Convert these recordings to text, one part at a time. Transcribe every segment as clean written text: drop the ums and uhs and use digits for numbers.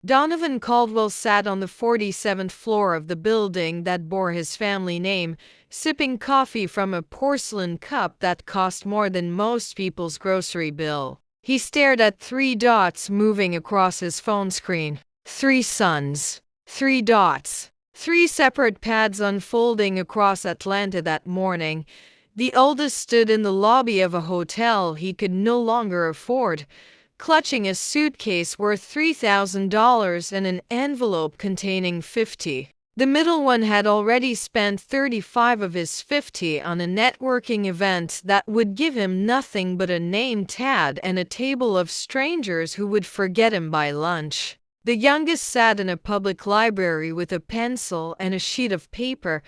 Donovan Caldwell sat on the 47th floor of the building that bore his family name, sipping coffee from a porcelain cup that cost more than most people's grocery bill. He stared at three dots moving across his phone screen. Three suns. Three dots. Three separate paths unfolding across Atlanta that morning. The oldest stood in the lobby of a hotel he could no longer afford, clutching a suitcase worth $3,000 and an envelope containing 50. The middle one had already spent 35 of his 50 on a networking event that would give him nothing but a name tag and a table of strangers who would forget him by lunch. The youngest sat in a public library with a pencil and a sheet of paper,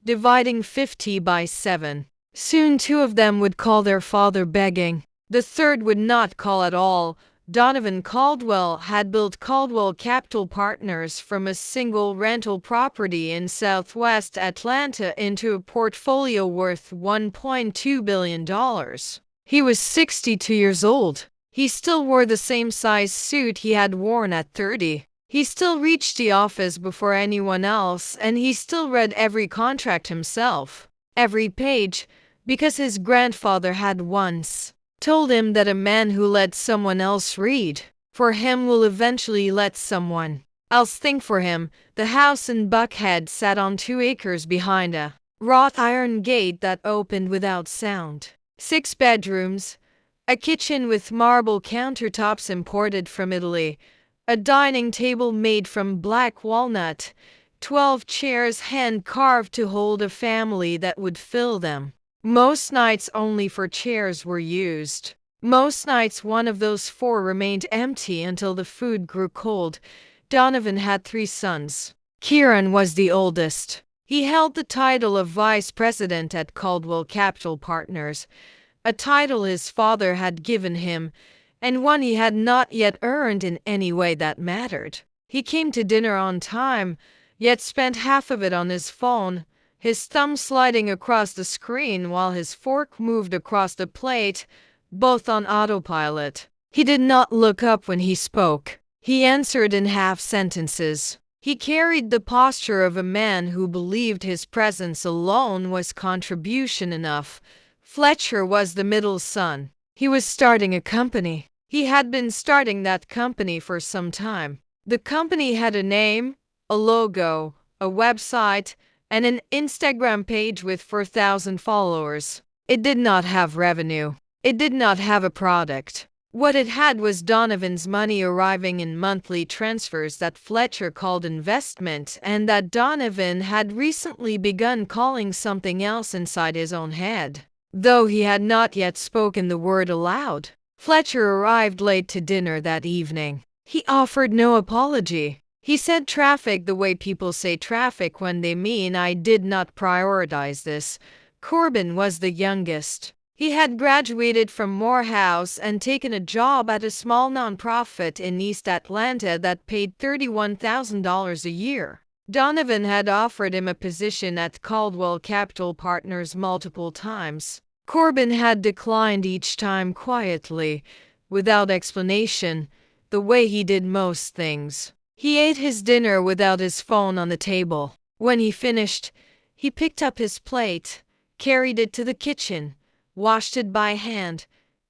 dividing 50 by 7. Soon two of them would call their father begging. The third would not call at all. Donovan Caldwell had built Caldwell Capital Partners from a single rental property in southwest Atlanta into a portfolio worth $1.2 billion. He was 62 years old. He still wore the same size suit he had worn at 30. He still reached the office before anyone else, and he still read every contract himself. Every page, because his grandfather had once told him that a man who lets someone else read for him will eventually let someone else think for him. The house in Buckhead sat on 2 acres behind a wrought iron gate that opened without sound. 6 bedrooms, a kitchen with marble countertops imported from Italy, a dining table made from black walnut, 12 chairs hand-carved to hold a family that would fill them. Most nights only 4 chairs were used. Most nights one of those 4 remained empty until the food grew cold. Donovan had 3 sons. Kieran was the oldest. He held the title of vice president at Caldwell Capital Partners, a title his father had given him, and one he had not yet earned in any way that mattered. He came to dinner on time, yet spent half of it on his phone, his thumb sliding across the screen while his fork moved across the plate, both on autopilot. He did not look up when he spoke. He answered in half sentences. He carried the posture of a man who believed his presence alone was contribution enough. Fletcher was the middle son. He was starting a company. He had been starting that company for some time. The company had a name, a logo, a website, and an Instagram page with 4,000 followers. It did not have revenue. It did not have a product. What it had was Donovan's money arriving in monthly transfers that Fletcher called investment, and that Donovan had recently begun calling something else inside his own head, though he had not yet spoken the word aloud. Fletcher arrived late to dinner that evening. He offered no apology. He said traffic the way people say traffic when they mean I did not prioritize this. Corbin was the youngest. He had graduated from Morehouse and taken a job at a small nonprofit in East Atlanta that paid $31,000 a year. Donovan had offered him a position at Caldwell Capital Partners multiple times. Corbin had declined each time quietly, without explanation, the way he did most things. He ate his dinner without his phone on the table. When he finished, he picked up his plate, carried it to the kitchen, washed it by hand,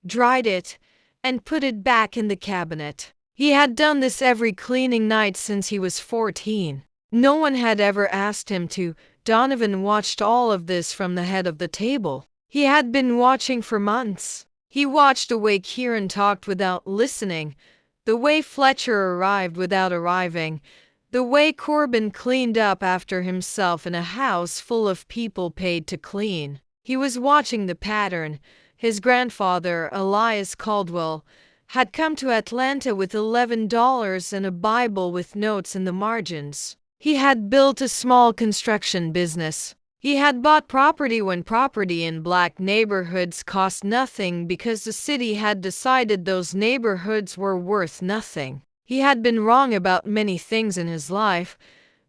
dried it, and put it back in the cabinet. He had done this every cleaning night since he was 14. No one had ever asked him to. Donovan watched all of this from the head of the table. He had been watching for months. He watched the way Kieran talked without listening, the way Fletcher arrived without arriving, the way Corbin cleaned up after himself in a house full of people paid to clean. He was watching the pattern. His grandfather, Elias Caldwell, had come to Atlanta with $11 and a Bible with notes in the margins. He had built a small construction business. He had bought property when property in black neighborhoods cost nothing because the city had decided those neighborhoods were worth nothing. He had been wrong about many things in his life,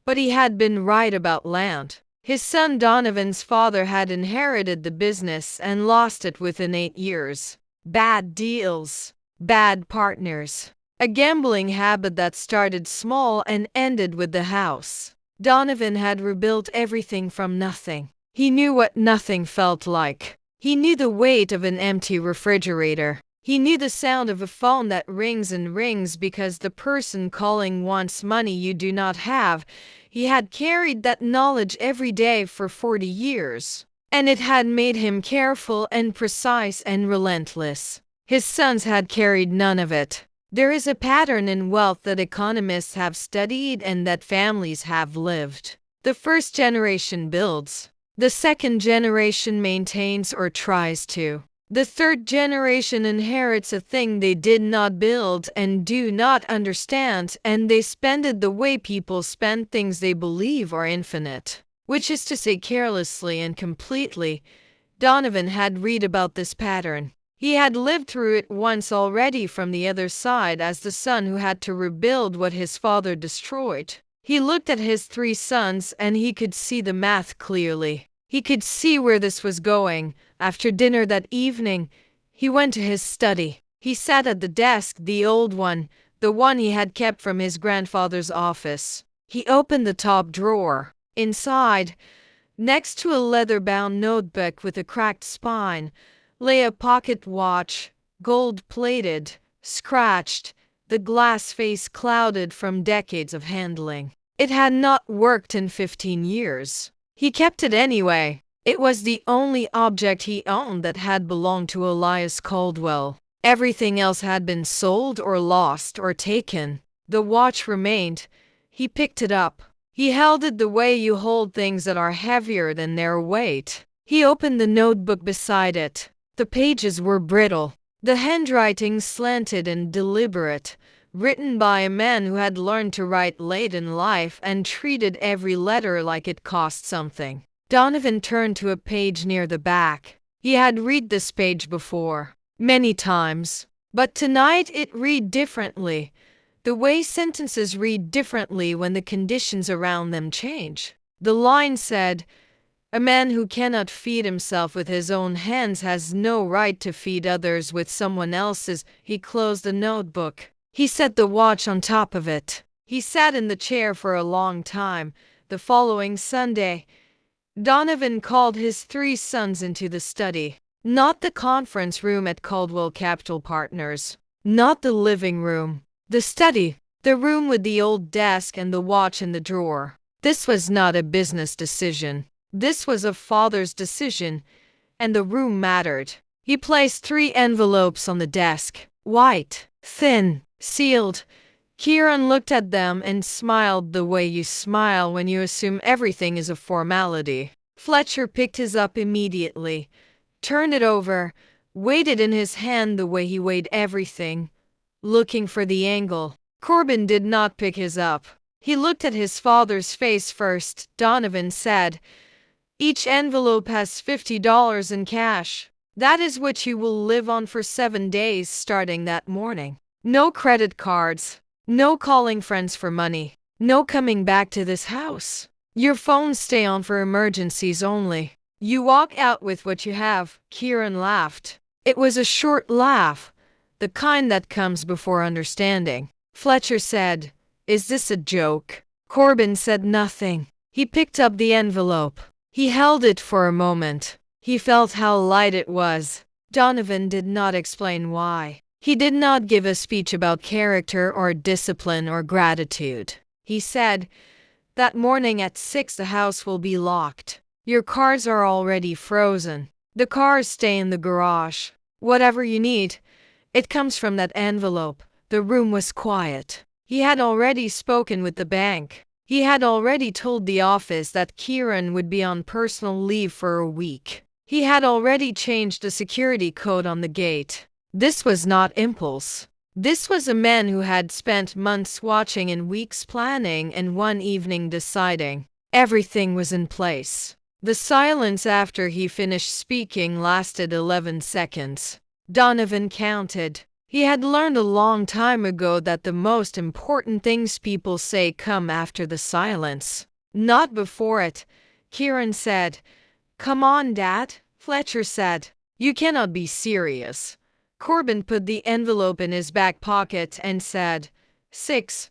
but he had been right about land. His son Donovan's father had inherited the business and lost it within 8 years. Bad deals, bad partners, A gambling habit that started small and ended with the house. Donovan had rebuilt everything from nothing. He knew what nothing felt like. He knew the weight of an empty refrigerator. He knew the sound of a phone that rings and rings because the person calling wants money you do not have. He had carried that knowledge every day for 40 years. And it had made him careful and precise and relentless. His sons had carried none of it. There is a pattern in wealth that economists have studied and that families have lived. The first generation builds. The second generation maintains or tries to. The third generation inherits a thing they did not build and do not understand, and they spend it the way people spend things they believe are infinite, which is to say carelessly and completely. Donovan had read about this pattern. He had lived through it once already from the other side as the son who had to rebuild what his father destroyed. He looked at his 3 sons and he could see the math clearly. He could see where this was going. After dinner that evening, he went to his study. He sat at the desk, the old one, the one he had kept from his grandfather's office. He opened the top drawer. Inside, next to a leather-bound notebook with a cracked spine, lay a pocket watch, gold-plated, scratched, the glass face clouded from decades of handling. It had not worked in 15 years. He kept it anyway. It was the only object he owned that had belonged to Elias Caldwell. Everything else had been sold or lost or taken. The watch remained. He picked it up. He held it the way you hold things that are heavier than their weight. He opened the notebook beside it. The pages were brittle. The handwriting slanted and deliberate, written by a man who had learned to write late in life and treated every letter like it cost something. Donovan turned to a page near the back. He had read this page before, many times, but tonight it read differently, the way sentences read differently when the conditions around them change. The line said, "A man who cannot feed himself with his own hands has no right to feed others with someone else's." He closed the notebook. He set the watch on top of it. He sat in the chair for a long time. The following Sunday, Donovan called his 3 sons into the study. Not the conference room at Caldwell Capital Partners. Not the living room. The study. The room with the old desk and the watch in the drawer. This was not a business decision. This was a father's decision, and the room mattered. He placed 3 envelopes on the desk. White, thin, sealed. Kieran looked at them and smiled the way you smile when you assume everything is a formality. Fletcher picked his up immediately, turned it over, weighed it in his hand the way he weighed everything, looking for the angle. Corbin did not pick his up. He looked at his father's face first. Donovan said, "Each envelope has $50 in cash. That is what you will live on for 7 days starting that morning. No credit cards. No calling friends for money. No coming back to this house. Your phones stay on for emergencies only. You walk out with what you have." Kieran laughed. It was a short laugh, the kind that comes before understanding. Fletcher said, "Is this a joke?" Corbin said nothing. He picked up the envelope. He held it for a moment. He felt how light it was. Donovan did not explain why. He did not give a speech about character or discipline or gratitude. He said, "That morning at 6 the house will be locked. Your cars are already frozen. The cars stay in the garage. Whatever you need, it comes from that envelope." The room was quiet. He had already spoken with the bank. He had already told the office that Kieran would be on personal leave for a week. He had already changed the security code on the gate. This was not impulse. This was a man who had spent months watching and weeks planning and one evening deciding. Everything was in place. The silence after he finished speaking lasted 11 seconds. Donovan counted. He had learned a long time ago that the most important things people say come after the silence, not before it. Kieran said, "Come on, Dad." Fletcher said, "You cannot be serious." Corbin put the envelope in his back pocket and said, "6."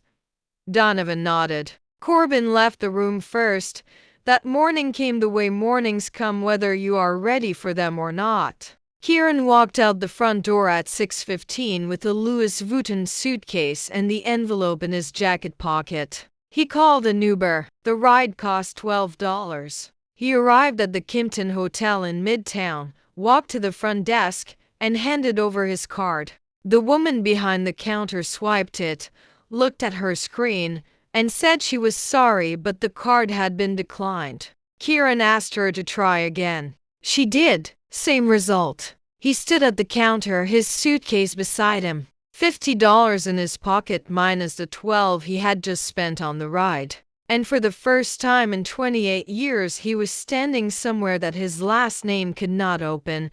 Donovan nodded. Corbin left the room first. That morning came the way mornings come, whether you are ready for them or not. Kieran walked out the front door at 6:15 with a Louis Vuitton suitcase and the envelope in his jacket pocket. He called an Uber. The ride cost $12. He arrived at the Kimpton Hotel in Midtown, walked to the front desk, and handed over his card. The woman behind the counter swiped it, looked at her screen, and said she was sorry but the card had been declined. Kieran asked her to try again. She did. Same result. He stood at the counter, his suitcase beside him, $50 in his pocket minus the $12 he had just spent on the ride. And for the first time in 28 years he was standing somewhere that his last name could not open.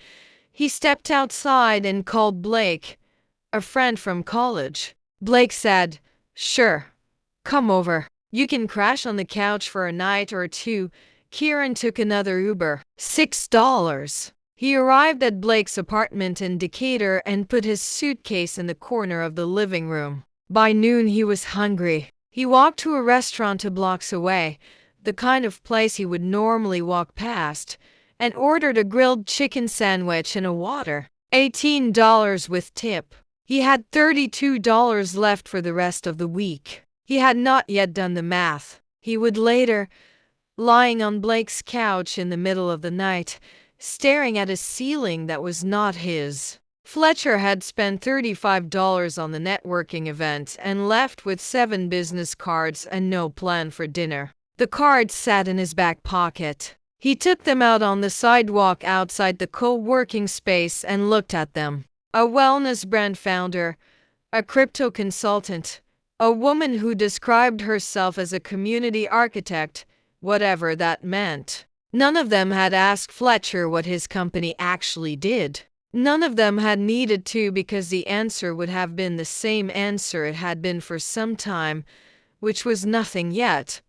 He stepped outside and called Blake, a friend from college. Blake said, "Sure. Come over. You can crash on the couch for a night or two." Kieran took another Uber. $6. He arrived at Blake's apartment in Decatur and put his suitcase in the corner of the living room. By noon he was hungry. He walked to a restaurant 2 blocks away, the kind of place he would normally walk past, and ordered a grilled chicken sandwich and a water. $18 with tip. He had $32 left for the rest of the week. He had not yet done the math. He would later, lying on Blake's couch in the middle of the night, staring at a ceiling that was not his. Fletcher had spent $35 on the networking event and left with 7 business cards and no plan for dinner. The cards sat in his back pocket. He took them out on the sidewalk outside the co-working space and looked at them. A wellness brand founder, a crypto consultant, a woman who described herself as a community architect, whatever that meant. None of them had asked Fletcher what his company actually did. None of them had needed to, because the answer would have been the same answer it had been for some time, which was nothing yet.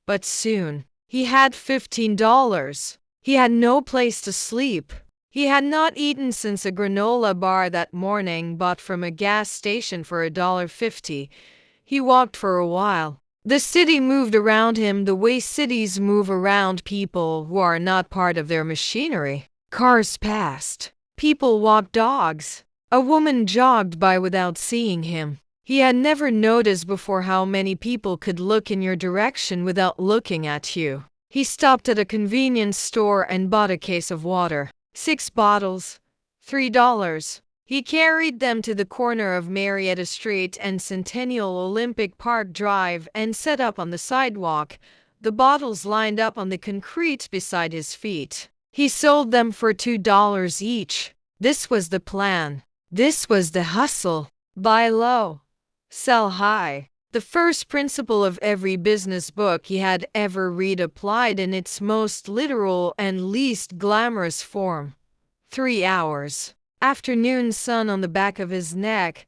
But soon. He had $15. He had no place to sleep. He had not eaten since a granola bar that morning bought from a gas station for $1.50. He walked for a while. The city moved around him the way cities move around people who are not part of their machinery. Cars passed. People walked dogs. A woman jogged by without seeing him. He had never noticed before how many people could look in your direction without looking at you. He stopped at a convenience store and bought a case of water. 6 bottles. $3. He carried them to the corner of Marietta Street and Centennial Olympic Park Drive and set up on the sidewalk, the bottles lined up on the concrete beside his feet. He sold them for $2 each. This was the plan. This was the hustle. Buy low, sell high. The first principle of every business book he had ever read applied in its most literal and least glamorous form. 3 hours. Afternoon sun on the back of his neck,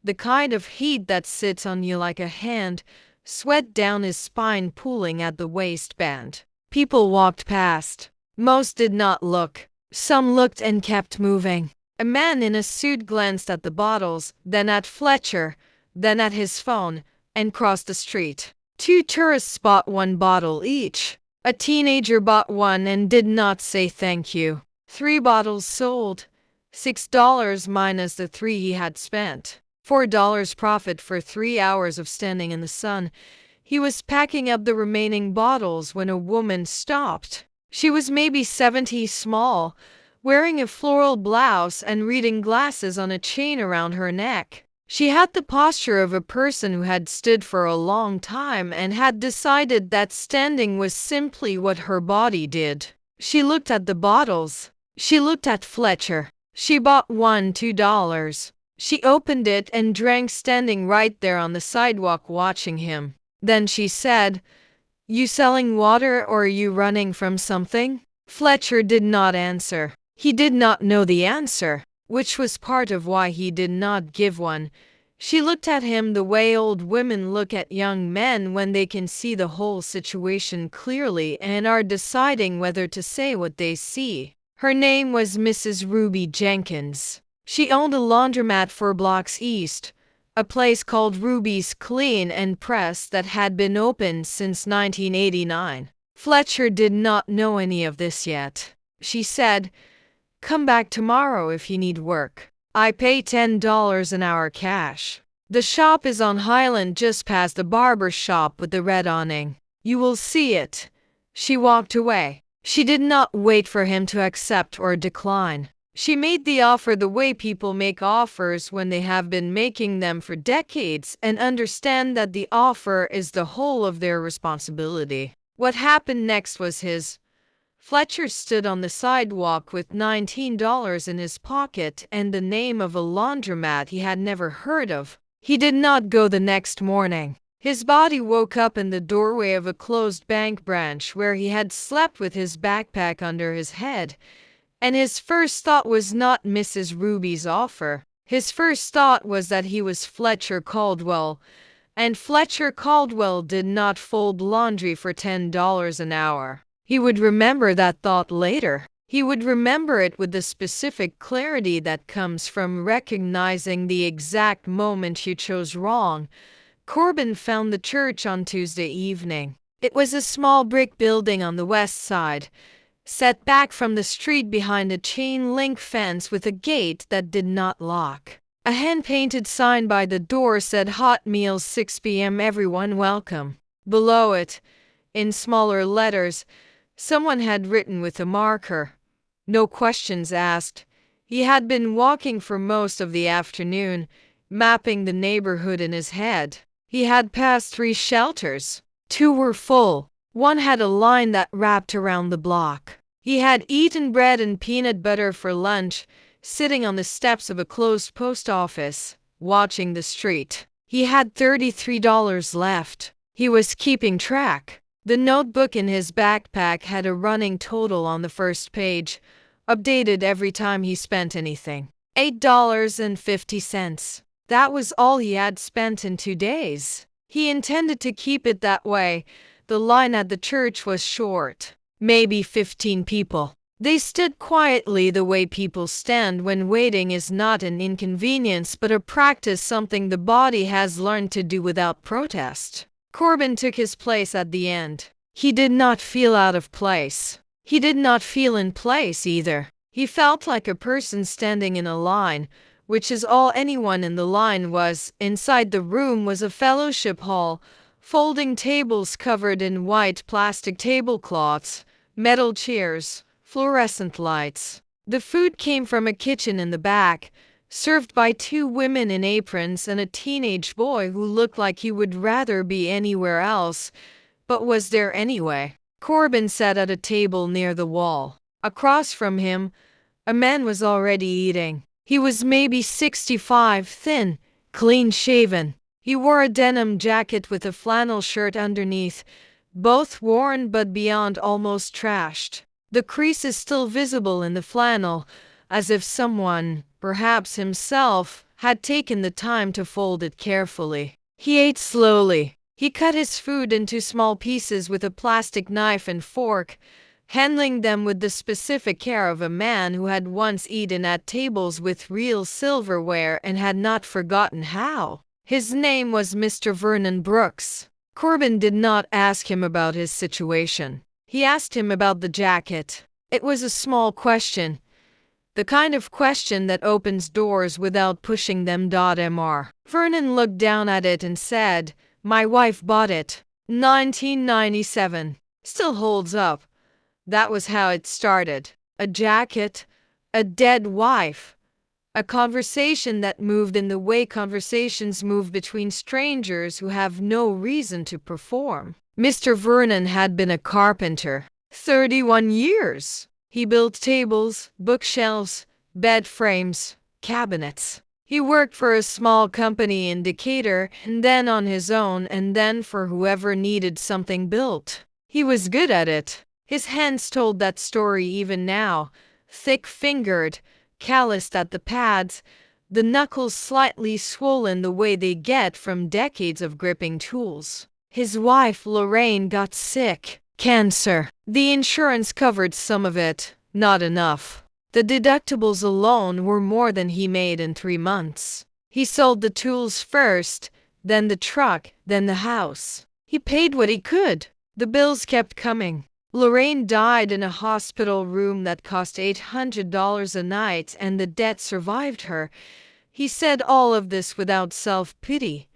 the kind of heat that sits on you like a hand, sweat down his spine pooling at the waistband. People walked past. Most did not look. Some looked and kept moving. A man in a suit glanced at the bottles, then at Fletcher, then at his phone, and crossed the street. 2 tourists bought 1 bottle each. A teenager bought 1 and did not say thank you. 3 bottles sold. $6 minus the 3 he had spent. $4 profit for 3 hours of standing in the sun. He was packing up the remaining bottles when a woman stopped. She was maybe 70, small, wearing a floral blouse and reading glasses on a chain around her neck. She had the posture of a person who had stood for a long time and had decided that standing was simply what her body did. She looked at the bottles. She looked at Fletcher. She bought 1 $2. She opened it and drank standing right there on the sidewalk watching him. Then she said, "You selling water or are you running from something?" Fletcher did not answer. He did not know the answer, which was part of why he did not give one. She looked at him the way old women look at young men when they can see the whole situation clearly and are deciding whether to say what they see. Her name was Mrs. Ruby Jenkins. She owned a laundromat 4 blocks east, a place called Ruby's Clean and Press that had been open since 1989. Fletcher did not know any of this yet. She said, "Come back tomorrow if you need work. I pay $10 an hour cash. The shop is on Highland just past the barber shop with the red awning. You will see it." She walked away. She did not wait for him to accept or decline. She made the offer the way people make offers when they have been making them for decades and understand that the offer is the whole of their responsibility. What happened next was his. Fletcher stood on the sidewalk with $19 in his pocket and the name of a laundromat he had never heard of. He did not go the next morning. His body woke up in the doorway of a closed bank branch where he had slept with his backpack under his head. And his first thought was not Mrs. Ruby's offer. His first thought was that he was Fletcher Caldwell, and Fletcher Caldwell did not fold laundry for $10 an hour. He would remember that thought later. He would remember it with the specific clarity that comes from recognizing the exact moment you chose wrong. Corbin found the church on Tuesday evening. It was a small brick building on the west side, set back from the street behind a chain-link fence with a gate that did not lock. A hand-painted sign by the door said "Hot Meals 6 p.m. Everyone welcome." Below it, in smaller letters, someone had written with a marker, "No questions asked." He had been walking for most of the afternoon, mapping the neighborhood in his head. He had passed 3 shelters. 2 were full. One had a line that wrapped around the block. He had eaten bread and peanut butter for lunch, sitting on the steps of a closed post office, watching the street. He had $33 left. He was keeping track. The notebook in his backpack had a running total on the first page, updated every time he spent anything. $8.50. That was all he had spent in 2 days. He intended to keep it that way. The line at the church was short, maybe 15 people. They stood quietly the way people stand when waiting is not an inconvenience but a practice, something the body has learned to do without protest. Corbin took his place at the end. He did not feel out of place. He did not feel in place either. He felt like a person standing in a line, which is all anyone in the line was. Inside the room was a fellowship hall, folding tables covered in white plastic tablecloths, metal chairs, fluorescent lights. The food came from a kitchen in the back, served by 2 women in aprons and a teenage boy who looked like he would rather be anywhere else, but was there anyway. Corbin sat at a table near the wall. Across from him, a man was already eating. He was maybe 65, thin, clean-shaven. He wore a denim jacket with a flannel shirt underneath, both worn but beyond almost trashed. The creases still visible in the flannel, as if someone, perhaps himself, had taken the time to fold it carefully. He ate slowly. He cut his food into small pieces with a plastic knife and fork, handling them with the specific care of a man who had once eaten at tables with real silverware and had not forgotten how. His name was Mr. Vernon Brooks. Corbin did not ask him about his situation. He asked him about the jacket. It was a small question, the kind of question that opens doors without pushing them. Mr. Vernon looked down at it and said, "My wife bought it. 1997. Still holds up." That was how it started. A jacket, a dead wife. A conversation that moved in the way conversations move between strangers who have no reason to perform. Mr. Vernon had been a carpenter. 31 years. He built tables, bookshelves, bed frames, cabinets. He worked for a small company in Decatur, and then on his own, and then for whoever needed something built. He was good at it. His hands told that story even now, thick-fingered, calloused at the pads, the knuckles slightly swollen the way they get from decades of gripping tools. His wife, Lorraine, got sick. Cancer. The insurance covered some of it, not enough. The deductibles alone were more than he made in 3 months. He sold the tools first, then the truck, then the house. He paid what he could. The bills kept coming. Lorraine died in a hospital room that cost $800 a night, and the debt survived her. He said all of this without self-pity,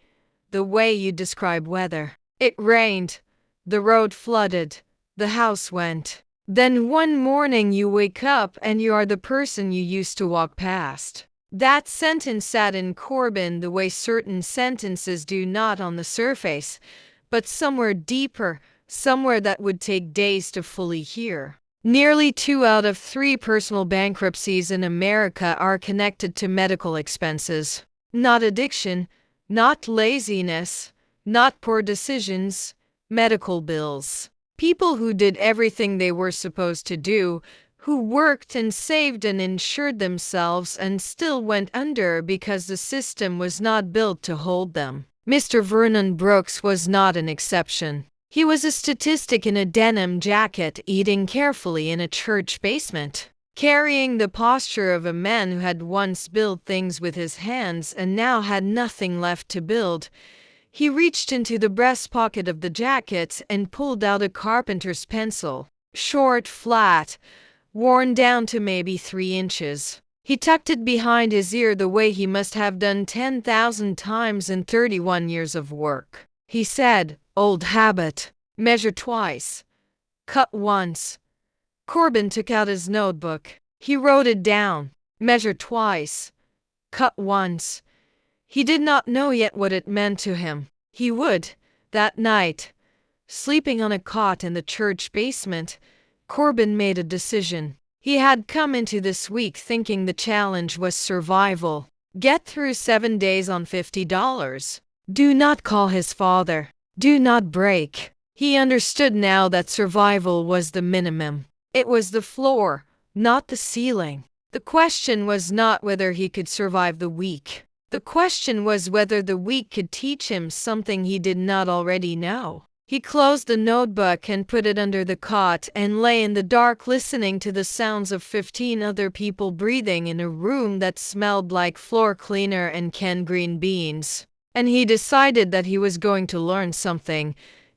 the way you describe weather. It rained, the road flooded, the house went. Then one morning you wake up and you are the person you used to walk past. That sentence sat in Corbin the way certain sentences do, not on the surface, but somewhere deeper, somewhere that would take days to fully hear. Nearly 2 out of 3 personal bankruptcies in America are connected to medical expenses. Not addiction, not laziness, not poor decisions, medical bills. People who did everything they were supposed to do, who worked and saved and insured themselves and still went under because the system was not built to hold them. Mr. Vernon Brooks was not an exception. He was a statistic in a denim jacket, eating carefully in a church basement, carrying the posture of a man who had once built things with his hands and now had nothing left to build. He reached into the breast pocket of the jacket and pulled out a carpenter's pencil, short, flat, worn down to maybe 3 inches. He tucked it behind his ear the way he must have done 10,000 times in 31 years of work. He said, "Old habit. Measure twice. Cut once." Corbin took out his notebook. He wrote it down. Measure twice. Cut once. He did not know yet what it meant to him. He would, that night. Sleeping on a cot in the church basement, Corbin made a decision. He had come into this week thinking the challenge was survival. Get through 7 days on $50. Do not call his father. Do not break. He understood now that survival was the minimum. It was the floor, not the ceiling. The question was not whether he could survive the week. The question was whether the week could teach him something he did not already know. He closed the notebook and put it under the cot and lay in the dark listening to the sounds of 15 other people breathing in a room that smelled like floor cleaner and canned green beans. And he decided that he was going to learn something.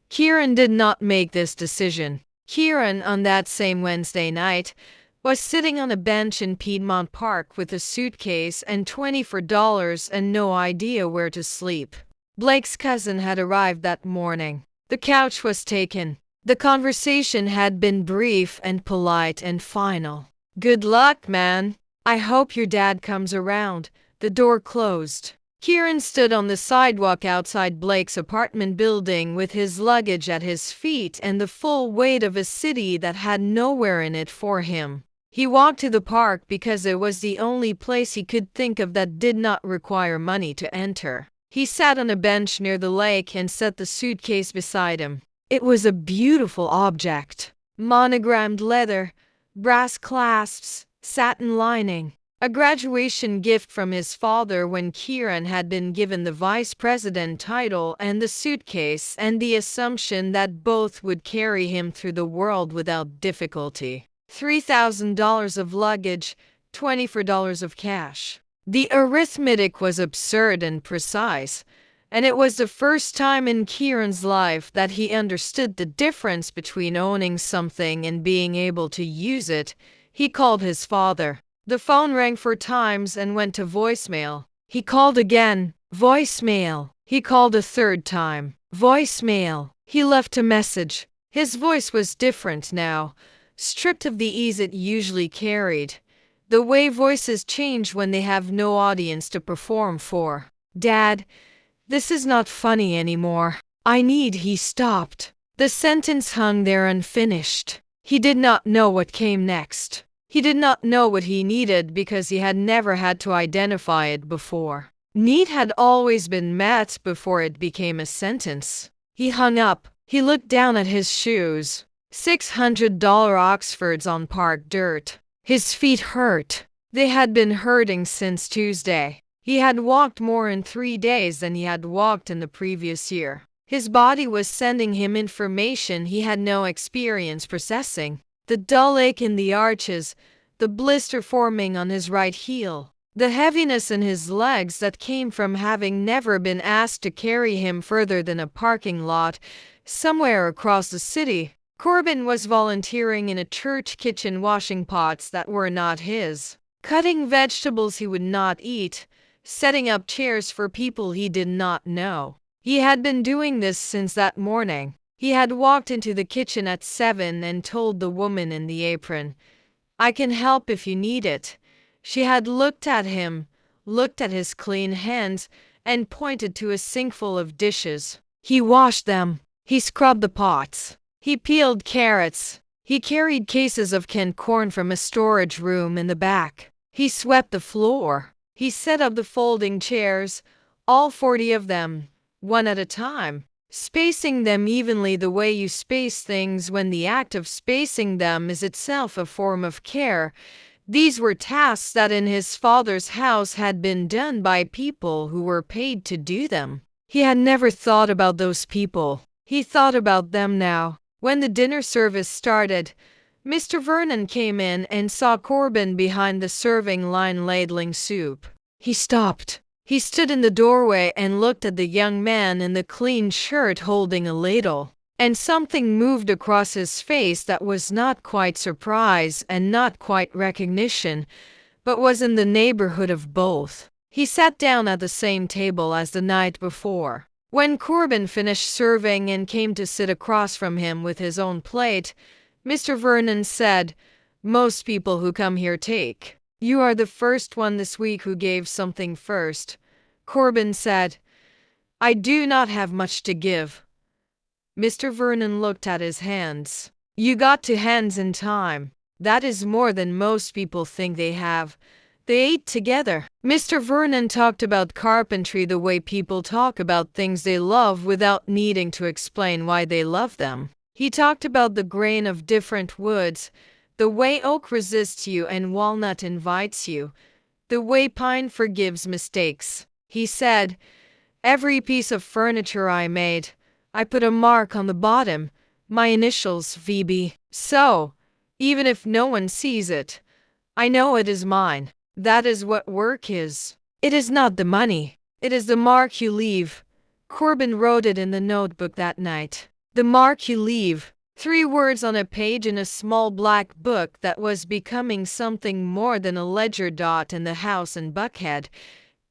Kieran did not make this decision. Kieran, on that same Wednesday night, was sitting on a bench in Piedmont Park with a suitcase and $24 and no idea where to sleep. Blake's cousin had arrived that morning. The couch was taken. The conversation had been brief and polite and final. "Good luck, man. I hope your dad comes around." The door closed. Kieran stood on the sidewalk outside Blake's apartment building with his luggage at his feet and the full weight of a city that had nowhere in it for him. He walked to the park because it was the only place he could think of that did not require money to enter. He sat on a bench near the lake and set the suitcase beside him. It was a beautiful object. Monogrammed leather, brass clasps, satin lining. A graduation gift from his father when Kieran had been given the vice president title, and the suitcase and the assumption that both would carry him through the world without difficulty. $3,000 of luggage, $24 of cash. The arithmetic was absurd and precise, and it was the first time in Kieran's life that he understood the difference between owning something and being able to use it. He called his father. The phone rang 4 times and went to voicemail. He called again. Voicemail. He called a 3rd time. Voicemail. He left a message. His voice was different now, stripped of the ease it usually carried. The way voices change when they have no audience to perform for. "Dad, this is not funny anymore. He stopped. The sentence hung there unfinished. He did not know what came next. He did not know what he needed because he had never had to identify it before. Need had always been met before it became a sentence. He hung up. He looked down at his shoes. $600 Oxfords on park dirt. His feet hurt. They had been hurting since Tuesday. He had walked more in 3 days than he had walked in the previous year. His body was sending him information he had no experience processing. The dull ache in the arches, the blister forming on his right heel, the heaviness in his legs that came from having never been asked to carry him further than a parking lot somewhere across the city. Corbin was volunteering in a church kitchen, washing pots that were not his, cutting vegetables he would not eat, setting up chairs for people he did not know. He had been doing this since that morning. He had walked into the kitchen at 7 and told the woman in the apron, "I can help if you need it." She had looked at him, looked at his clean hands, and pointed to a sinkful of dishes. He washed them. He scrubbed the pots. He peeled carrots. He carried cases of canned corn from a storage room in the back. He swept the floor. He set up the folding chairs, all 40 of them, one at a time, spacing them evenly the way you space things when the act of spacing them is itself a form of care. These were tasks that in his father's house had been done by people who were paid to do them. He had never thought about those people. He thought about them now. When the dinner service started, Mr. Vernon came in and saw Corbin behind the serving line ladling soup. He stopped. He stood in the doorway and looked at the young man in the clean shirt holding a ladle. And something moved across his face that was not quite surprise and not quite recognition, but was in the neighborhood of both. He sat down at the same table as the night before. When Corbin finished serving and came to sit across from him with his own plate, Mr. Vernon said, "Most people who come here take. You are the first one this week who gave something first." Corbin said, "I do not have much to give." Mr. Vernon looked at his hands. "You got to hands in time. That is more than most people think they have." They ate together. Mr. Vernon talked about carpentry the way people talk about things they love without needing to explain why they love them. He talked about the grain of different woods, the way oak resists you and walnut invites you, the way pine forgives mistakes. He said, "Every piece of furniture I made, I put a mark on the bottom, my initials, VB. So, even if no one sees it, I know it is mine." That is what work is. It is not the money. It is the mark you leave. Corbin wrote it in the notebook that night. The mark you leave. 3 words on a page in a small black book that was becoming something more than a ledger dot in the house in Buckhead.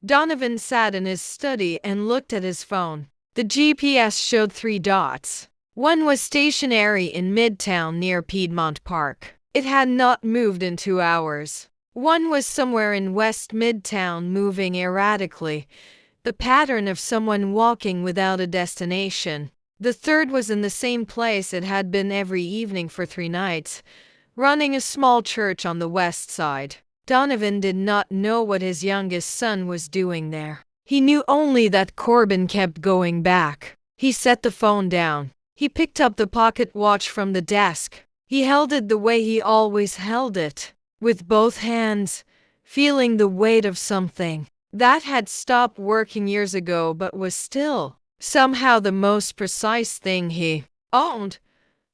Donovan sat in his study and looked at his phone. The GPS showed 3 dots. One was stationary in Midtown near Piedmont Park. It had not moved in 2 hours. One was somewhere in West Midtown, moving erratically, the pattern of someone walking without a destination. The third was in the same place it had been every evening for 3 nights, running a small church on the west side. Donovan did not know what his youngest son was doing there. He knew only that Corbin kept going back. He set the phone down. He picked up the pocket watch from the desk. He held it the way he always held it, with both hands, feeling the weight of something that had stopped working years ago but was still, somehow, the most precise thing he owned.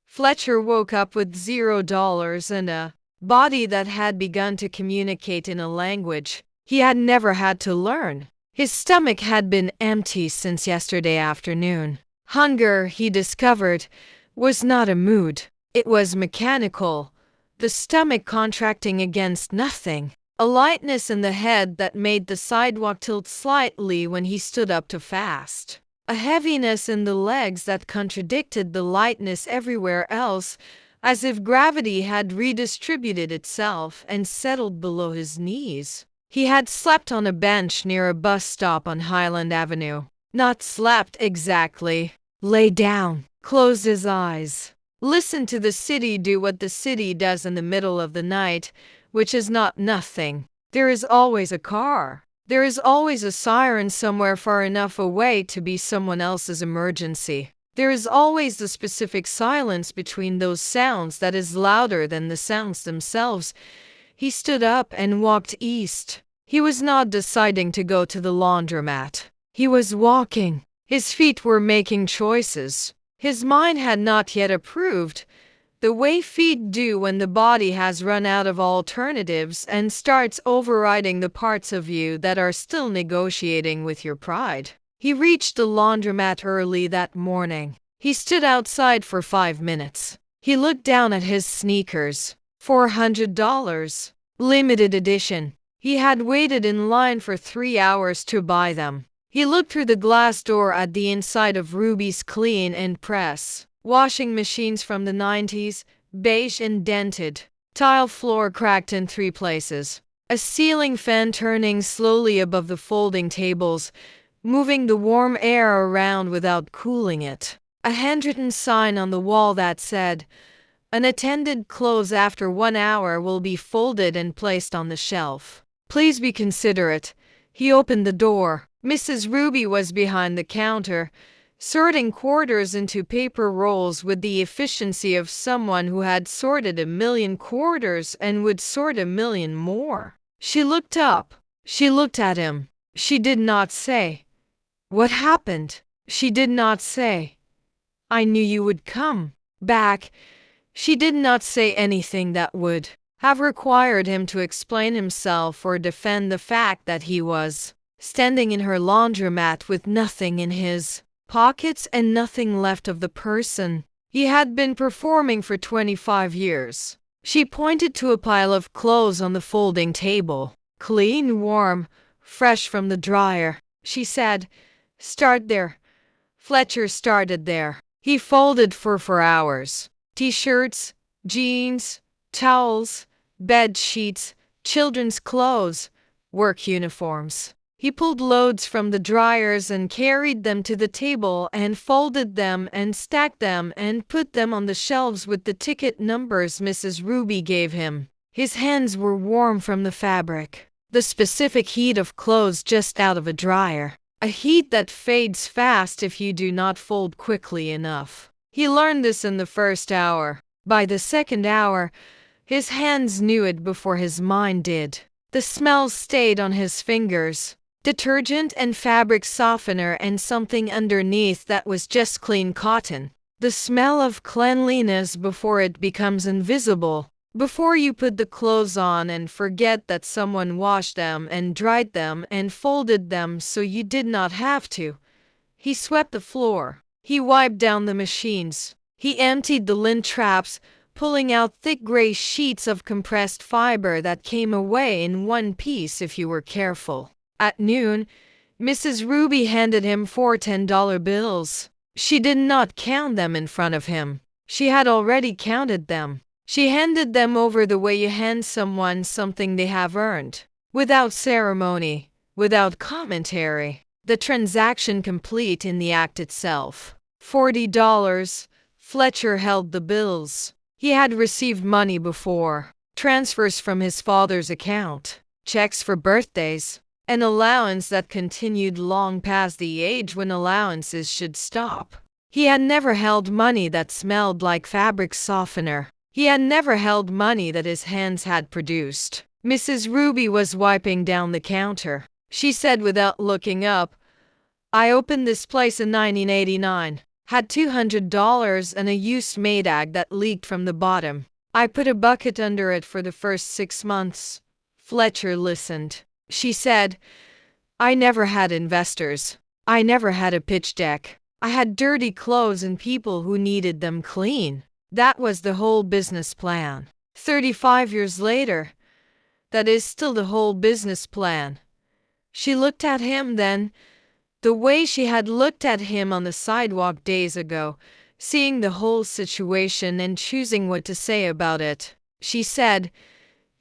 Fletcher woke up with $0 and a body that had begun to communicate in a language he had never had to learn. His stomach had been empty since yesterday afternoon. Hunger, he discovered, was not a mood. It was mechanical. The stomach contracting against nothing. A lightness in the head that made the sidewalk tilt slightly when he stood up to fast. A heaviness in the legs that contradicted the lightness everywhere else, as if gravity had redistributed itself and settled below his knees. He had slept on a bench near a bus stop on Highland Avenue. Not slept exactly. Lay down, closed his eyes. Listen to the city do what the city does in the middle of the night, which is not nothing. There is always a car. There is always a siren somewhere far enough away to be someone else's emergency. There is always the specific silence between those sounds that is louder than the sounds themselves. He stood up and walked east. He was not deciding to go to the laundromat. He was walking. His feet were making choices. His mind had not yet approved, The way feet do when the body has run out of alternatives and starts overriding the parts of you that are still negotiating with your pride. He reached the laundromat early that morning. He stood outside for 5 minutes. He looked down at his sneakers. $400. Limited edition. He had waited in line for 3 hours to buy them. He looked through the glass door at the inside of Ruby's clean and press. Washing machines from the 90s, beige and dented. Tile floor cracked in 3 places. A ceiling fan turning slowly above the folding tables, moving the warm air around without cooling it. A handwritten sign on the wall that said, "Unattended clothes after 1 hour will be folded and placed on the shelf. Please be considerate." He opened the door. Mrs. Ruby was behind the counter, sorting quarters into paper rolls with the efficiency of someone who had sorted 1,000,000 quarters and would sort 1,000,000 more. She looked up. She looked at him. She did not say, "What happened?" She did not say, "I knew you would come back." She did not say anything that would have required him to explain himself or defend the fact that he was standing in her laundromat with nothing in his pockets and nothing left of the person he had been performing for 25 years. She pointed to a pile of clothes on the folding table. "Clean, warm, fresh from the dryer," she said. "Start there." Fletcher started there. He folded for 4 hours. T-shirts, jeans, towels, bed sheets, children's clothes, work uniforms. He pulled loads from the dryers and carried them to the table and folded them and stacked them and put them on the shelves with the ticket numbers Mrs. Ruby gave him. His hands were warm from the fabric, the specific heat of clothes just out of a dryer, a heat that fades fast if you do not fold quickly enough. He learned this in the first hour. By the second hour, his hands knew it before his mind did. The smell stayed on his fingers. Detergent and fabric softener and something underneath that was just clean cotton. The smell of cleanliness before it becomes invisible. Before you put the clothes on and forget that someone washed them and dried them and folded them so you did not have to. He swept the floor. He wiped down the machines. He emptied the lint traps, pulling out thick gray sheets of compressed fiber that came away in one piece if you were careful. At noon, Mrs. Ruby handed him 4 $10 bills. She did not count them in front of him. She had already counted them. She handed them over the way you hand someone something they have earned, without ceremony, without commentary. The transaction complete in the act itself. $40. Fletcher held the bills. He had received money before. Transfers from his father's account. Checks for birthdays. An allowance that continued long past the age when allowances should stop. He had never held money that smelled like fabric softener. He had never held money that his hands had produced. Mrs. Ruby was wiping down the counter. She said without looking up, "I opened this place in 1989. Had $200 and a used Maytag that leaked from the bottom. I put a bucket under it for the first 6 months." Fletcher listened. She said, "I never had investors. I never had a pitch deck. I had dirty clothes and people who needed them clean. That was the whole business plan. 35 years later, that is still the whole business plan." She looked at him then, the way she had looked at him on the sidewalk days ago, seeing the whole situation and choosing what to say about it. She said,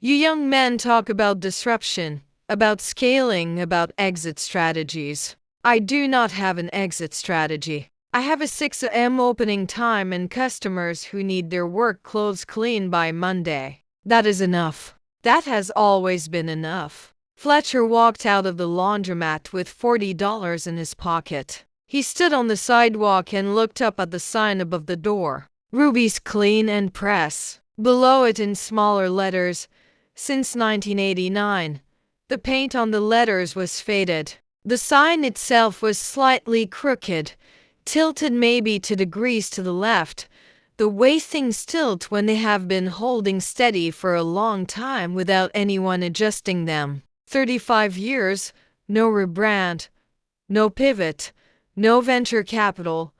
"You young men talk about disruption, about scaling, about exit strategies. I do not have an exit strategy. I have a 6 a.m. opening time and customers who need their work clothes clean by Monday. That is enough. That has always been enough." Fletcher walked out of the laundromat with $40 in his pocket. He stood on the sidewalk and looked up at the sign above the door. Ruby's Clean and Press. Below it in smaller letters, "Since 1989. The paint on the letters was faded. The sign itself was slightly crooked, tilted maybe 2 degrees to the left, The way things tilt when they have been holding steady for a long time without anyone adjusting them. 35 years, no rebrand, no pivot, no venture capital,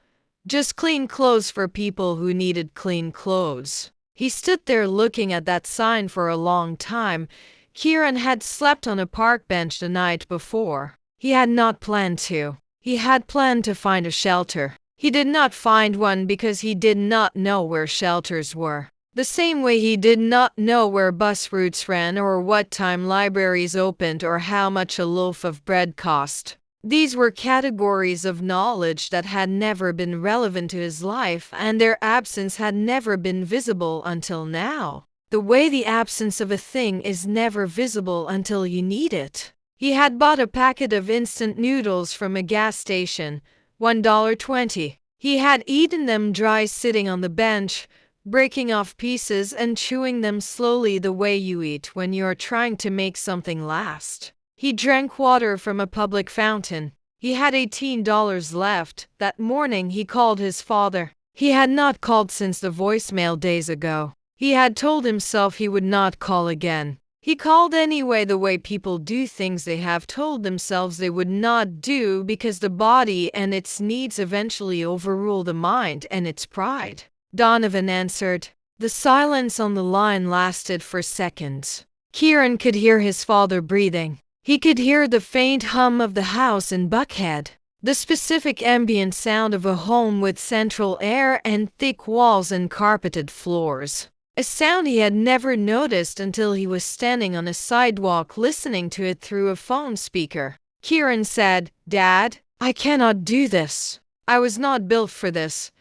just clean clothes for people who needed clean clothes. He stood there looking at that sign for a long time. Kieran had slept on a park bench the night before. He had not planned to. He had planned to find a shelter. He did not find one because he did not know where shelters were. The same way he did not know where bus routes ran or what time libraries opened or how much a loaf of bread cost. These were categories of knowledge that had never been relevant to his life, and their absence had never been visible until now. The way the absence of a thing is never visible until you need it. He had bought a packet of instant noodles from a gas station, $1.20. He had eaten them dry sitting on the bench, breaking off pieces and chewing them slowly the way you eat when you're trying to make something last. He drank water from a public fountain. He had $18 left. That morning he called his father. He had not called since the voicemail days ago. He had told himself he would not call again. He called anyway, the way people do things they have told themselves they would not do because the body and its needs eventually overrule the mind and its pride. Donovan answered. The silence on the line lasted for seconds. Kieran could hear his father breathing. He could hear the faint hum of the house in Buckhead, the specific ambient sound of a home with central air and thick walls and carpeted floors. A sound he had never noticed until he was standing on a sidewalk listening to it through a phone speaker. Kieran said, "Dad, I cannot do this. I was not built for this."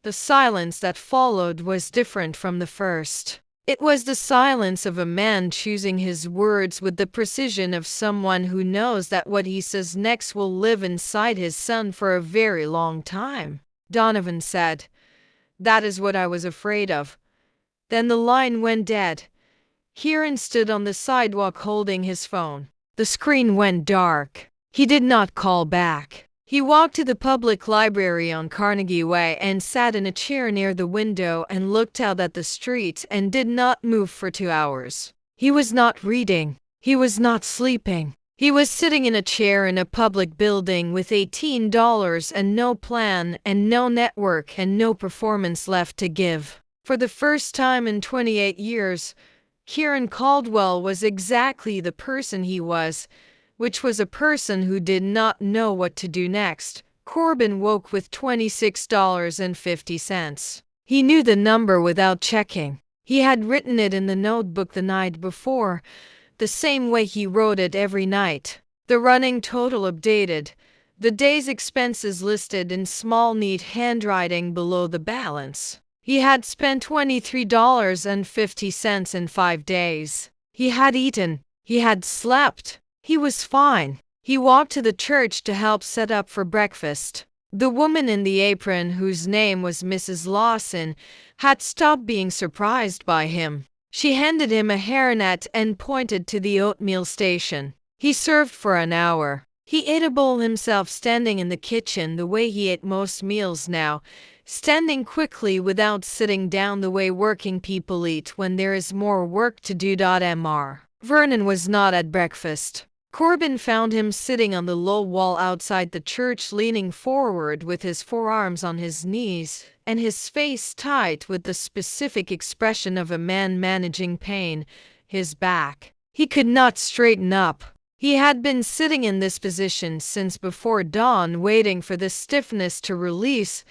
The silence that followed was different from the first. It was the silence of a man choosing his words with the precision of someone who knows that what he says next will live inside his son for a very long time. Donovan said, "That is what I was afraid of." Then the line went dead. Kieran stood on the sidewalk holding his phone. The screen went dark. He did not call back. He walked to the public library on Carnegie Way and sat in a chair near the window and looked out at the street and did not move for 2 hours. He was not reading. He was not sleeping. He was sitting in a chair in a public building with $18 and no plan and no network and no performance left to give. For the first time in 28 years, Kieran Caldwell was exactly the person he was, which was a person who did not know what to do next. Corbin woke with $26.50. He knew the number without checking. He had written it in the notebook the night before, the same way he wrote it every night. The running total updated, the day's expenses listed in small neat handwriting below the balance. He had spent $23.50 in 5 days. He had eaten. He had slept. He was fine. He walked to the church to help set up for breakfast. The woman in the apron, whose name was Mrs. Lawson, had stopped being surprised by him. She handed him a hairnet and pointed to the oatmeal station. He served for an hour. He ate a bowl himself, standing in the kitchen the way he ate most meals now, standing quickly without sitting down the way working people eat when there is more work to do. Mr. Vernon was not at breakfast. Corbin found him sitting on the low wall outside the church, leaning forward with his forearms on his knees and his face tight with the specific expression of a man managing pain. His back. He could not straighten up. He had been sitting in this position since before dawn, waiting for the stiffness to release,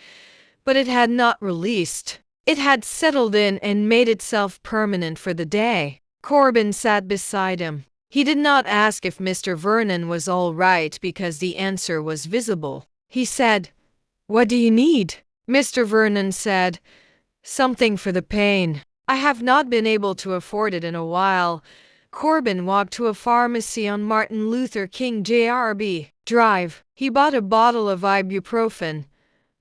but it had not released. It had settled in and made itself permanent for the day. Corbin sat beside him. He did not ask if Mr. Vernon was all right because the answer was visible. He said, "What do you need?" Mr. Vernon said, "Something for the pain. I have not been able to afford it in a while." Corbin walked to a pharmacy on Martin Luther King Jr. Drive. He bought a bottle of ibuprofen,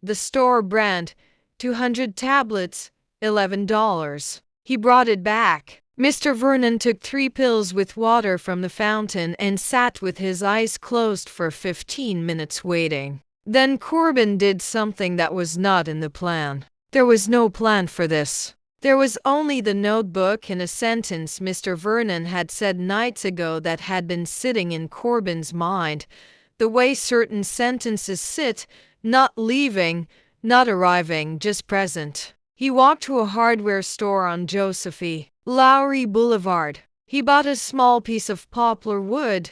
the store brand, 200 tablets, $11. He brought it back. Mr. Vernon took 3 pills with water from the fountain and sat with his eyes closed for 15 minutes waiting. Then Corbin did something that was not in the plan. There was no plan for this. There was only the notebook and a sentence Mr. Vernon had said nights ago that had been sitting in Corbin's mind, the way certain sentences sit, not leaving, not arriving, just present. He walked to a hardware store on Josephine, Lowry Boulevard. He bought a small piece of poplar wood,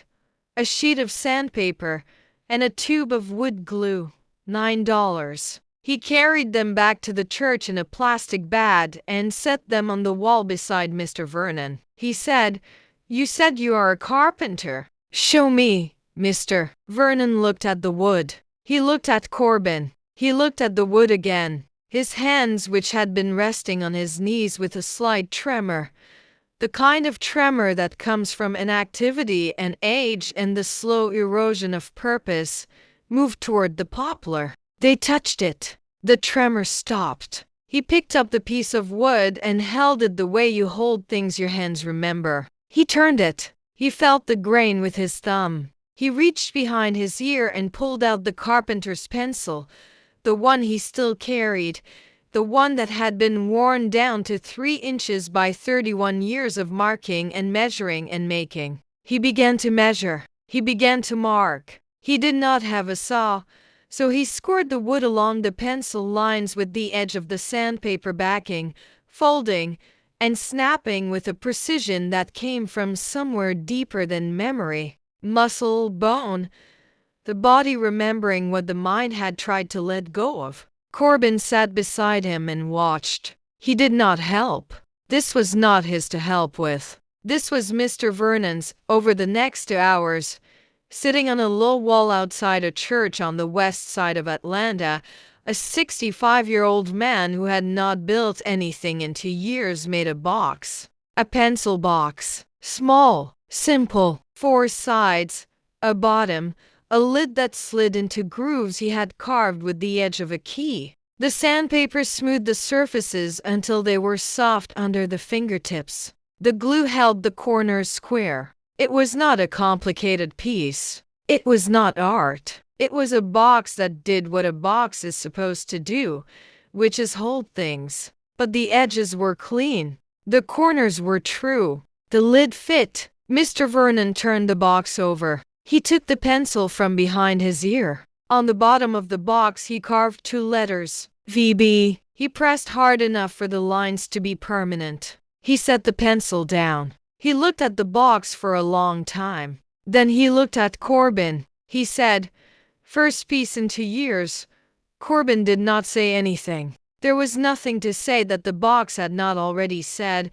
a sheet of sandpaper, and a tube of wood glue. $9. He carried them back to the church in a plastic bag and set them on the wall beside Mr. Vernon. He said, "You said you are a carpenter. Show me, Mr." Vernon looked at the wood. He looked at Corbin. He looked at the wood again. His hands, which had been resting on his knees with a slight tremor, the kind of tremor that comes from inactivity and age and the slow erosion of purpose, moved toward the poplar. They touched it. The tremor stopped. He picked up the piece of wood and held it the way you hold things your hands remember. He turned it. He felt the grain with his thumb. He reached behind his ear and pulled out the carpenter's pencil, the one he still carried, the one that had been worn down to 3 inches by 31 years of marking and measuring and making. He began to measure. He began to mark. He did not have a saw, so he scored the wood along the pencil lines with the edge of the sandpaper backing, folding, and snapping with a precision that came from somewhere deeper than memory, muscle, bone, the body remembering what the mind had tried to let go of. Corbin sat beside him and watched. He did not help. This was not his to help with. This was Mr. Vernon's. Over the next 2 hours, sitting on a low wall outside a church on the west side of Atlanta, a 65-year-old man who had not built anything in 2 years made a box. A pencil box. Small, simple, 4 sides, a bottom, a lid that slid into grooves he had carved with the edge of a key. The sandpaper smoothed the surfaces until they were soft under the fingertips. The glue held the corners square. It was not a complicated piece. It was not art. It was a box that did what a box is supposed to do, which is hold things. But the edges were clean. The corners were true. The lid fit. Mr. Vernon turned the box over. He took the pencil from behind his ear. On the bottom of the box he carved 2 letters, VB. He pressed hard enough for the lines to be permanent. He set the pencil down. He looked at the box for a long time. Then he looked at Corbin. He said, "First piece in 2 years." Corbin did not say anything. There was nothing to say that the box had not already said.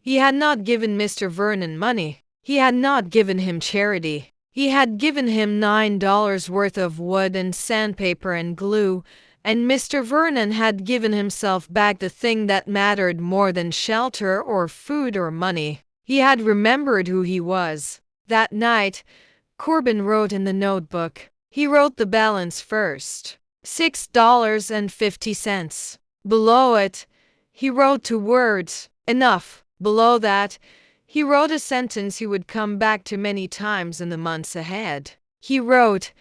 He had not given Mr. Vernon money. He had not given him charity. He had given him $9 worth of wood and sandpaper and glue, and Mr. Vernon had given himself back the thing that mattered more than shelter or food or money. He had remembered who he was. That night, Corbin wrote in the notebook. He wrote the balance first, $6.50. Below it, he wrote 2 words, enough. Below that, he wrote a sentence he would come back to many times in the months ahead. He wrote,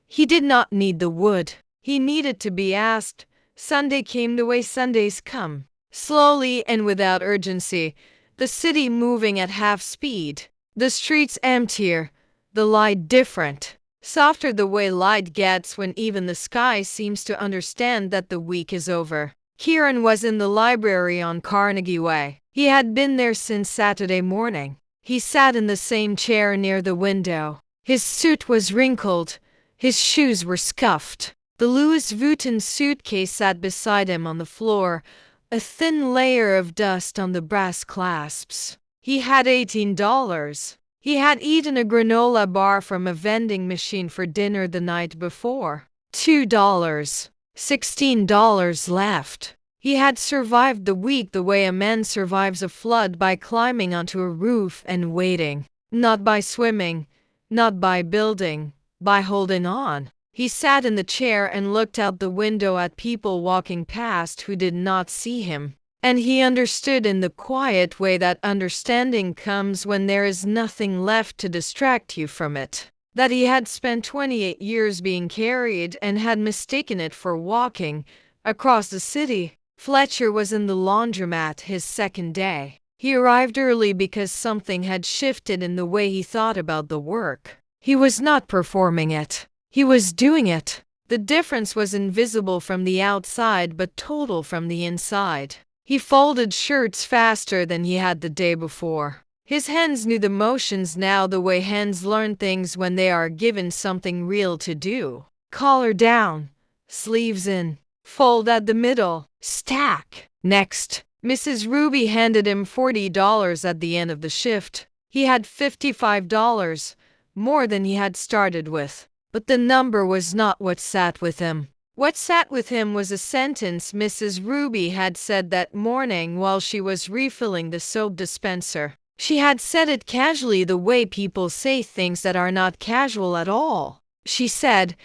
he did not need the wood. He needed to be asked. Sunday came the way Sundays come, slowly and without urgency, the city moving at half speed, the streets emptier, the light different, softer the way light gets when even the sky seems to understand that the week is over. Kieran was in the library on Carnegie Way. He had been there since Saturday morning. He sat in the same chair near the window. His suit was wrinkled. His shoes were scuffed. The Louis Vuitton suitcase sat beside him on the floor, a thin layer of dust on the brass clasps. He had $18. He had eaten a granola bar from a vending machine for dinner the night before. $2. $16 left. He had survived the week the way a man survives a flood, by climbing onto a roof and waiting. Not by swimming, not by building, by holding on. He sat in the chair and looked out the window at people walking past who did not see him. And he understood in the quiet way that understanding comes when there is nothing left to distract you from it. That he had spent 28 years being carried and had mistaken it for walking across the city. Fletcher was in the laundromat his second day. He arrived early because something had shifted in the way he thought about the work. He was not performing it. He was doing it. The difference was invisible from the outside but total from the inside. He folded shirts faster than he had the day before. His hands knew the motions now the way hands learn things when they are given something real to do. Collar down, sleeves in, fold at the middle, stack. Next, Mrs. Ruby handed him $40 at the end of the shift. He had $55, more than he had started with. But the number was not what sat with him. What sat with him was a sentence Mrs. Ruby had said that morning while she was refilling the soap dispenser. She had said it casually, the way people say things that are not casual at all. She said,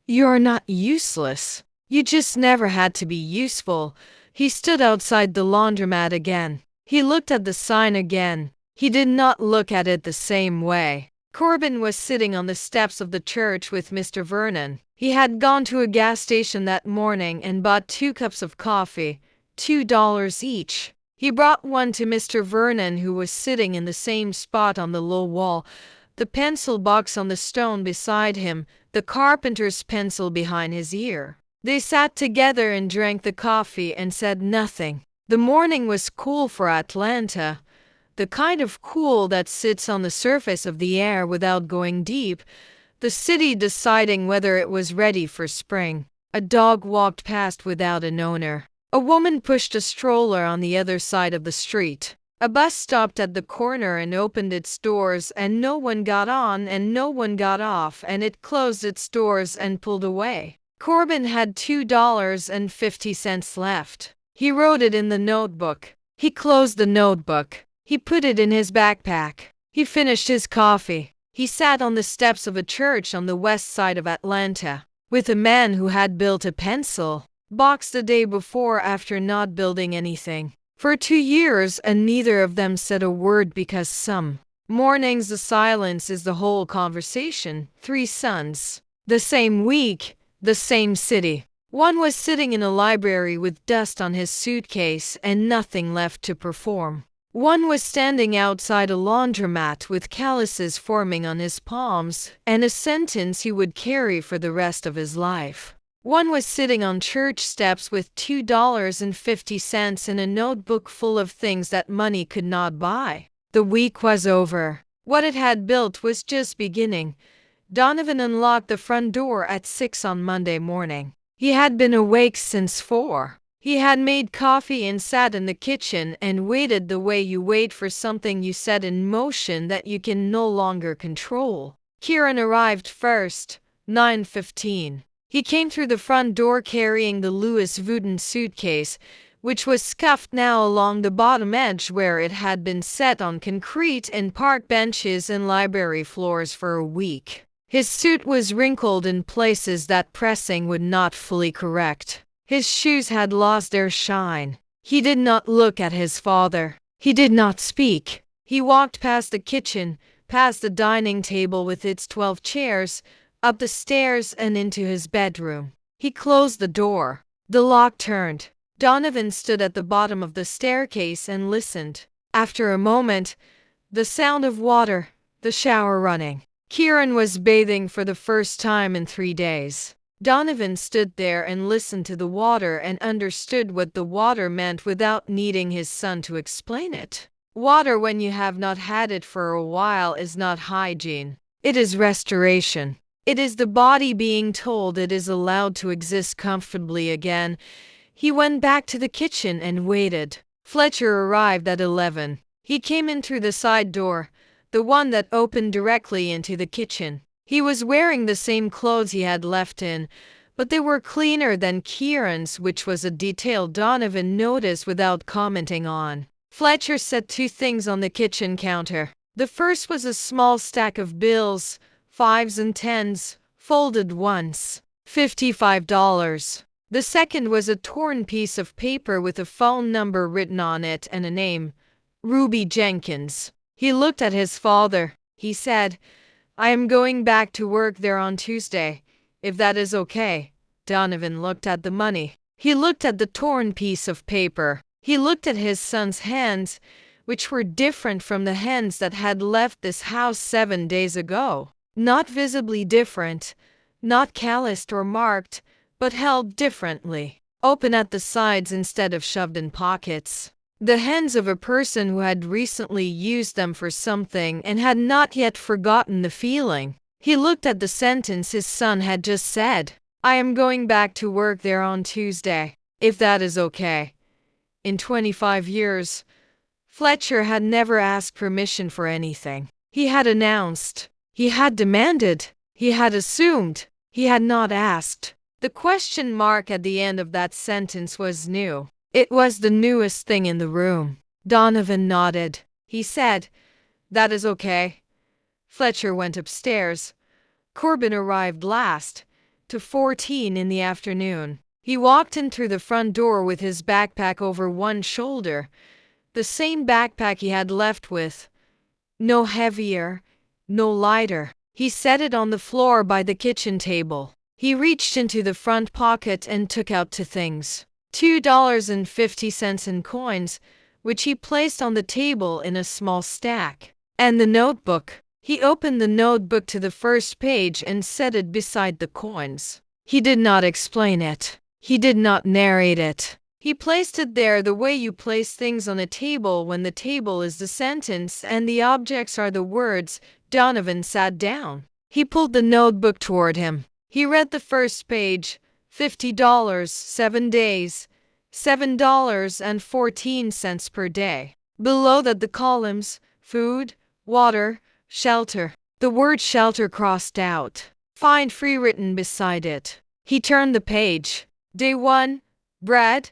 "You're not useless. You just never had to be useful." He stood outside the laundromat again. He looked at the sign again. He did not look at it the same way. Corbin was sitting on the steps of the church with Mr. Vernon. He had gone to a gas station that morning and bought 2 cups of coffee, $2 each. He brought one to Mr. Vernon, who was sitting in the same spot on the low wall, the pencil box on the stone beside him, the carpenter's pencil behind his ear. They sat together and drank the coffee and said nothing. The morning was cool for Atlanta, the kind of cool that sits on the surface of the air without going deep, the city deciding whether it was ready for spring. A dog walked past without an owner. A woman pushed a stroller on the other side of the street. A bus stopped at the corner and opened its doors, and no one got on and no one got off, and it closed its doors and pulled away. Corbin had $2.50 left. He wrote it in the notebook. He closed the notebook. He put it in his backpack. He finished his coffee. He sat on the steps of a church on the west side of Atlanta with a man who had built a pencil box the day before after not building anything for 2 years, and neither of them said a word because some mornings the silence is the whole conversation. 3 sons. The same week, the same city. One was sitting in a library with dust on his suitcase and nothing left to perform. One was standing outside a laundromat with calluses forming on his palms and a sentence he would carry for the rest of his life. One was sitting on church steps with $2.50 and a notebook full of things that money could not buy. The week was over. What it had built was just beginning. Donovan unlocked the front door at 6 on Monday morning. He had been awake since 4. He had made coffee and sat in the kitchen and waited the way you wait for something you set in motion that you can no longer control. Kieran arrived first, 9:15. He came through the front door carrying the Louis Vuitton suitcase, which was scuffed now along the bottom edge where it had been set on concrete and park benches and library floors for a week. His suit was wrinkled in places that pressing would not fully correct. His shoes had lost their shine. He did not look at his father. He did not speak. He walked past the kitchen, past the dining table with its 12 chairs, up the stairs and into his bedroom. He closed the door. The lock turned. Donovan stood at the bottom of the staircase and listened. After a moment, the sound of water, the shower running. Kieran was bathing for the first time in 3 days. Donovan stood there and listened to the water and understood what the water meant without needing his son to explain it. Water, when you have not had it for a while, is not hygiene. It is restoration. It is the body being told it is allowed to exist comfortably again. He went back to the kitchen and waited. Fletcher arrived at 11. He came in through the side door, the one that opened directly into the kitchen. He was wearing the same clothes he had left in, but they were cleaner than Kieran's, which was a detail Donovan noticed without commenting on. Fletcher set 2 things on the kitchen counter. The first was a small stack of bills, 5s and 10s, folded once, $55. The second was a torn piece of paper with a phone number written on it and a name, Ruby Jenkins. He looked at his father. He said, "I am going back to work there on Tuesday, if that is okay." Donovan looked at the money. He looked at the torn piece of paper. He looked at his son's hands, which were different from the hands that had left this house 7 days ago. Not visibly different, not calloused or marked, but held differently. Open at the sides instead of shoved in pockets. The hands of a person who had recently used them for something and had not yet forgotten the feeling. He looked at the sentence his son had just said. I am going back to work there on Tuesday, if that is okay. In 25 years, Fletcher had never asked permission for anything. He had announced. He had demanded. He had assumed. He had not asked. The question mark at the end of that sentence was new. It was the newest thing in the room. Donovan nodded. He said, "That is okay." Fletcher went upstairs. Corbin arrived last, to 14 in the afternoon. He walked in through the front door with his backpack over one shoulder, the same backpack he had left with. No heavier, no lighter. He set it on the floor by the kitchen table. He reached into the front pocket and took out two things. $2.50 in coins, which he placed on the table in a small stack. And the notebook. He opened the notebook to the first page and set it beside the coins. He did not explain it. He did not narrate it. He placed it there the way you place things on a table when the table is the sentence and the objects are the words. Donovan sat down. He pulled the notebook toward him. He read the first page. $50, 7 days, $7.14 per day. Below that the columns, food, water, shelter. The word shelter crossed out. Find free written beside it. He turned the page. Day 1, bread,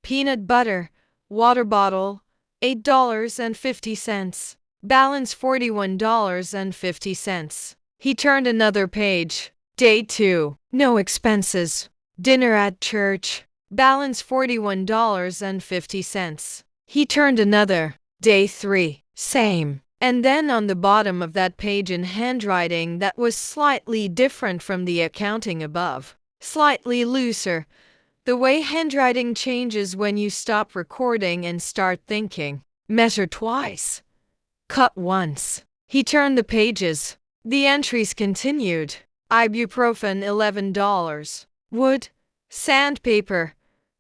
peanut butter, water bottle, $8.50. Balance $41.50. He turned another page. Day 2, no expenses. Dinner at church. Balance $41.50. He turned another. Day 3, same. And then on the bottom of that page in handwriting that was slightly different from the accounting above. Slightly looser. The way handwriting changes when you stop recording and start thinking. Measure twice. Cut once. He turned the pages. The entries continued. Ibuprofen $11. Wood, sandpaper,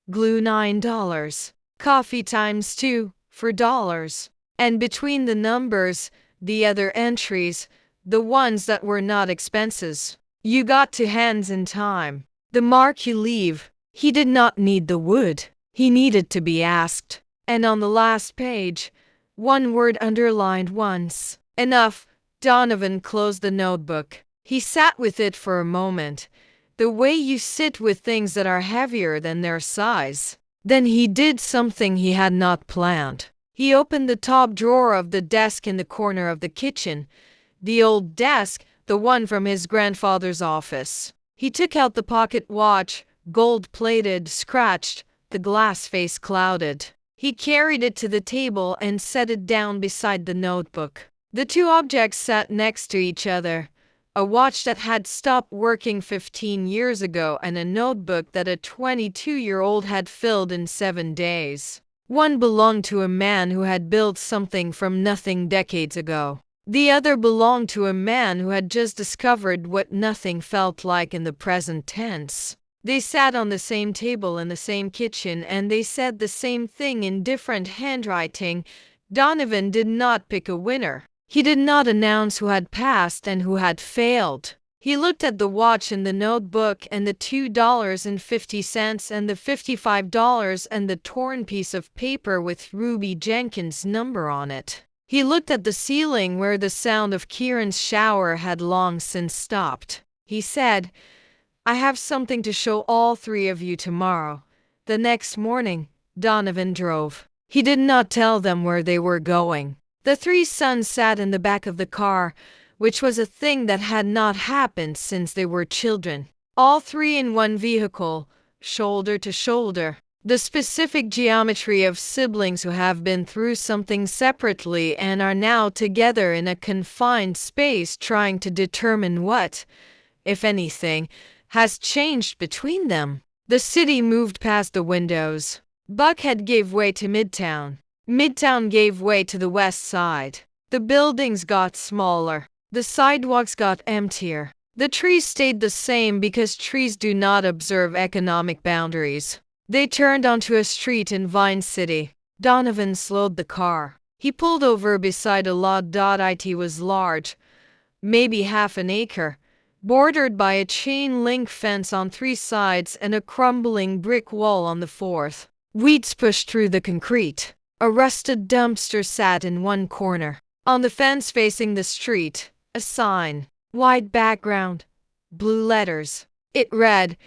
glue $9. Coffee times 2 for dollars. And between the numbers, the other entries, the ones that were not expenses. You got to hands in time. The mark you leave. He did not need the wood. He needed to be asked. And on the last page, one word underlined once. Enough. Donovan closed the notebook. He sat with it for a moment, the way you sit with things that are heavier than their size. Then he did something he had not planned. He opened the top drawer of the desk in the corner of the kitchen, the old desk, the one from his grandfather's office. He took out the pocket watch, gold-plated, scratched, the glass face clouded. He carried it to the table and set it down beside the notebook. The two objects sat next to each other. A watch that had stopped working 15 years ago and a notebook that a 22-year-old had filled in 7 days. One belonged to a man who had built something from nothing decades ago. The other belonged to a man who had just discovered what nothing felt like in the present tense. They sat on the same table in the same kitchen and they said the same thing in different handwriting. Donovan did not pick a winner. He did not announce who had passed and who had failed. He looked at the watch in the notebook and the $2.50 and the $55 and the torn piece of paper with Ruby Jenkins' number on it. He looked at the ceiling where the sound of Kieran's shower had long since stopped. He said, "I have something to show all three of you tomorrow." The next morning, Donovan drove. He did not tell them where they were going. The three sons sat in the back of the car, which was a thing that had not happened since they were children. All three in one vehicle, shoulder to shoulder. The specific geometry of siblings who have been through something separately and are now together in a confined space trying to determine what, if anything, has changed between them. The city moved past the windows. Buckhead gave way to Midtown. Midtown gave way to the West Side. The buildings got smaller. The sidewalks got emptier. The trees stayed the same because trees do not observe economic boundaries. They turned onto a street in Vine City. Donovan slowed the car. He pulled over beside a lot. It was large, maybe half an acre, bordered by a chain link fence on 3 sides and a crumbling brick wall on the 4th. Weeds pushed through the concrete. A rusted dumpster sat in one corner. On the fence facing the street, a sign. White background, blue letters. It read,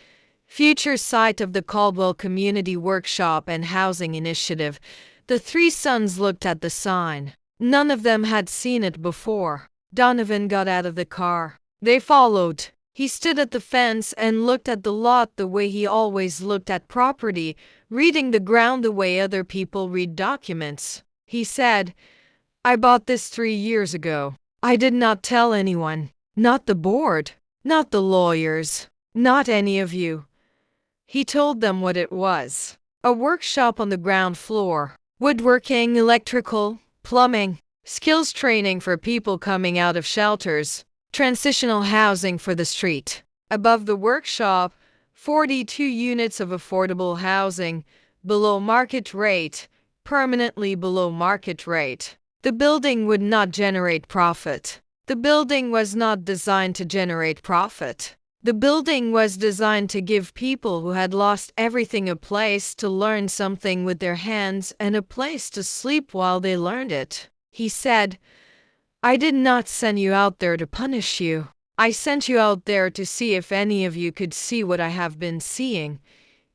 "Future site of the Caldwell Community Workshop and Housing Initiative." The 3 sons looked at the sign. None of them had seen it before. Donovan got out of the car. They followed. He stood at the fence and looked at the lot the way he always looked at property, reading the ground the way other people read documents. He said, "I bought this 3 years ago. I did not tell anyone. Not the board. Not the lawyers. Not any of you." He told them what it was. A workshop on the ground floor. Woodworking, electrical, plumbing, skills training for people coming out of shelters, transitional housing for the street. Above the workshop, 42 units of affordable housing, below market rate, permanently below market rate. The building would not generate profit. The building was not designed to generate profit. The building was designed to give people who had lost everything a place to learn something with their hands and a place to sleep while they learned it. He said, "I did not send you out there to punish you. I sent you out there to see if any of you could see what I have been seeing."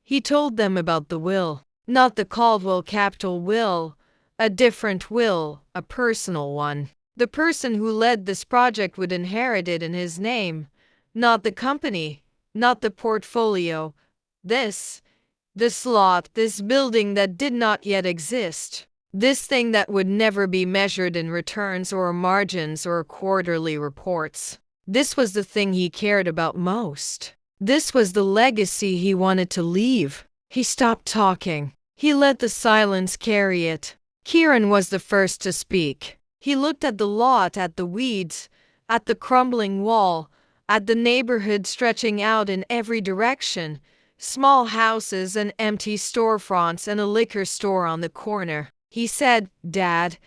He told them about the will. Not the Caldwell capital will, a different will, a personal one. The person who led this project would inherit it in his name. Not the company, not the portfolio. This lot, this building that did not yet exist. This thing that would never be measured in returns or margins or quarterly reports. This was the thing he cared about most. This was the legacy he wanted to leave. He stopped talking. He let the silence carry it. Kieran was the first to speak. He looked at the lot, at the weeds, at the crumbling wall, at the neighborhood stretching out in every direction, small houses and empty storefronts and a liquor store on the corner. He said, "Dad,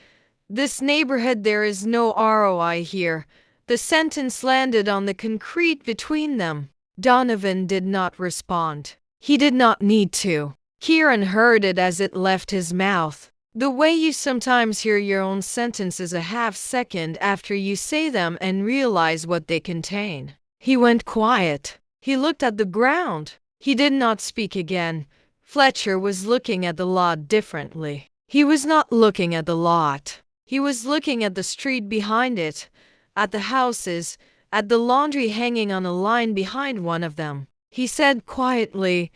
this neighborhood, there is no ROI here." The sentence landed on the concrete between them. Donovan did not respond. He did not need to. Kieran heard it as it left his mouth. The way you sometimes hear your own sentences a half-second after you say them and realize what they contain. He went quiet. He looked at the ground. He did not speak again. Fletcher was looking at the lot differently. He was not looking at the lot. He was looking at the street behind it, at the houses, at the laundry hanging on a line behind one of them. He said quietly,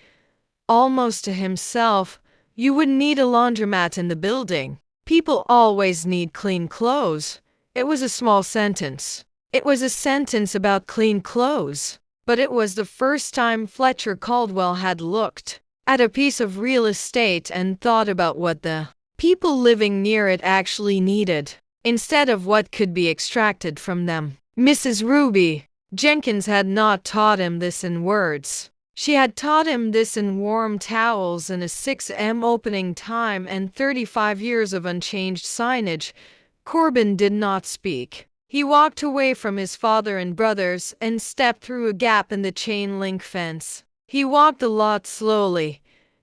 almost to himself, "You would need a laundromat in the building. People always need clean clothes." It was a small sentence. It was a sentence about clean clothes. But it was the first time Fletcher Caldwell had looked at a piece of real estate and thought about what the people living near it actually needed, instead of what could be extracted from them. Mrs. Ruby Jenkins had not taught him this in words. She had taught him this in warm towels and a 6 a.m. opening time and 35 years of unchanged signage. Corbin did not speak. He walked away from his father and brothers and stepped through a gap in the chain link fence. He walked the lot slowly,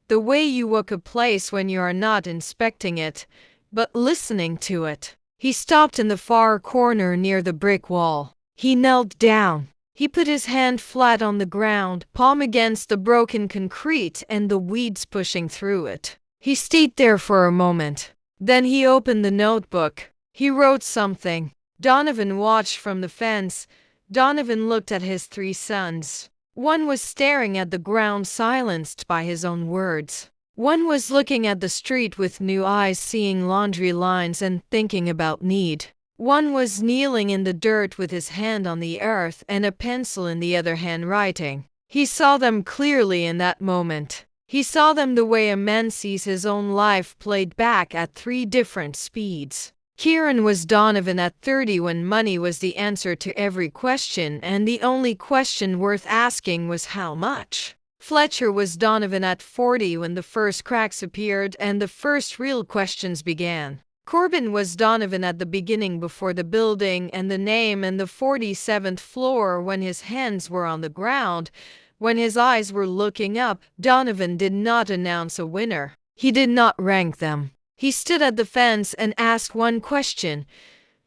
the way you walk a place when you are not inspecting it, but listening to it. He stopped in the far corner near the brick wall. He knelt down. He put his hand flat on the ground, palm against the broken concrete and the weeds pushing through it. He stayed there for a moment. Then he opened the notebook. He wrote something. Donovan watched from the fence. Donovan looked at his 3 sons. One was staring at the ground, silenced by his own words. One was looking at the street with new eyes, seeing laundry lines and thinking about need. One was kneeling in the dirt with his hand on the earth and a pencil in the other hand, writing. He saw them clearly in that moment. He saw them the way a man sees his own life played back at 3 different speeds. Kieran was Donovan at 30 when money was the answer to every question, and the only question worth asking was how much. Fletcher was Donovan at 40 when the first cracks appeared and the first real questions began. Corbin was Donovan at the beginning before the building and the name and the 47th floor when his hands were on the ground. When his eyes were looking up, Donovan did not announce a winner. He did not rank them. He stood at the fence and asked one question,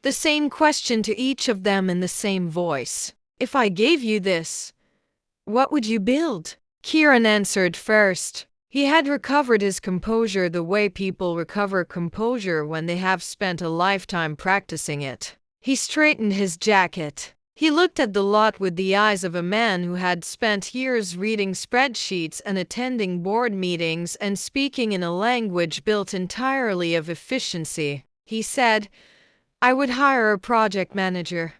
the same question to each of them in the same voice. If I gave you this, what would you build? Kieran answered first. He had recovered his composure the way people recover composure when they have spent a lifetime practicing it. He straightened his jacket. He looked at the lot with the eyes of a man who had spent years reading spreadsheets and attending board meetings and speaking in a language built entirely of efficiency. He said, I would hire a project manager.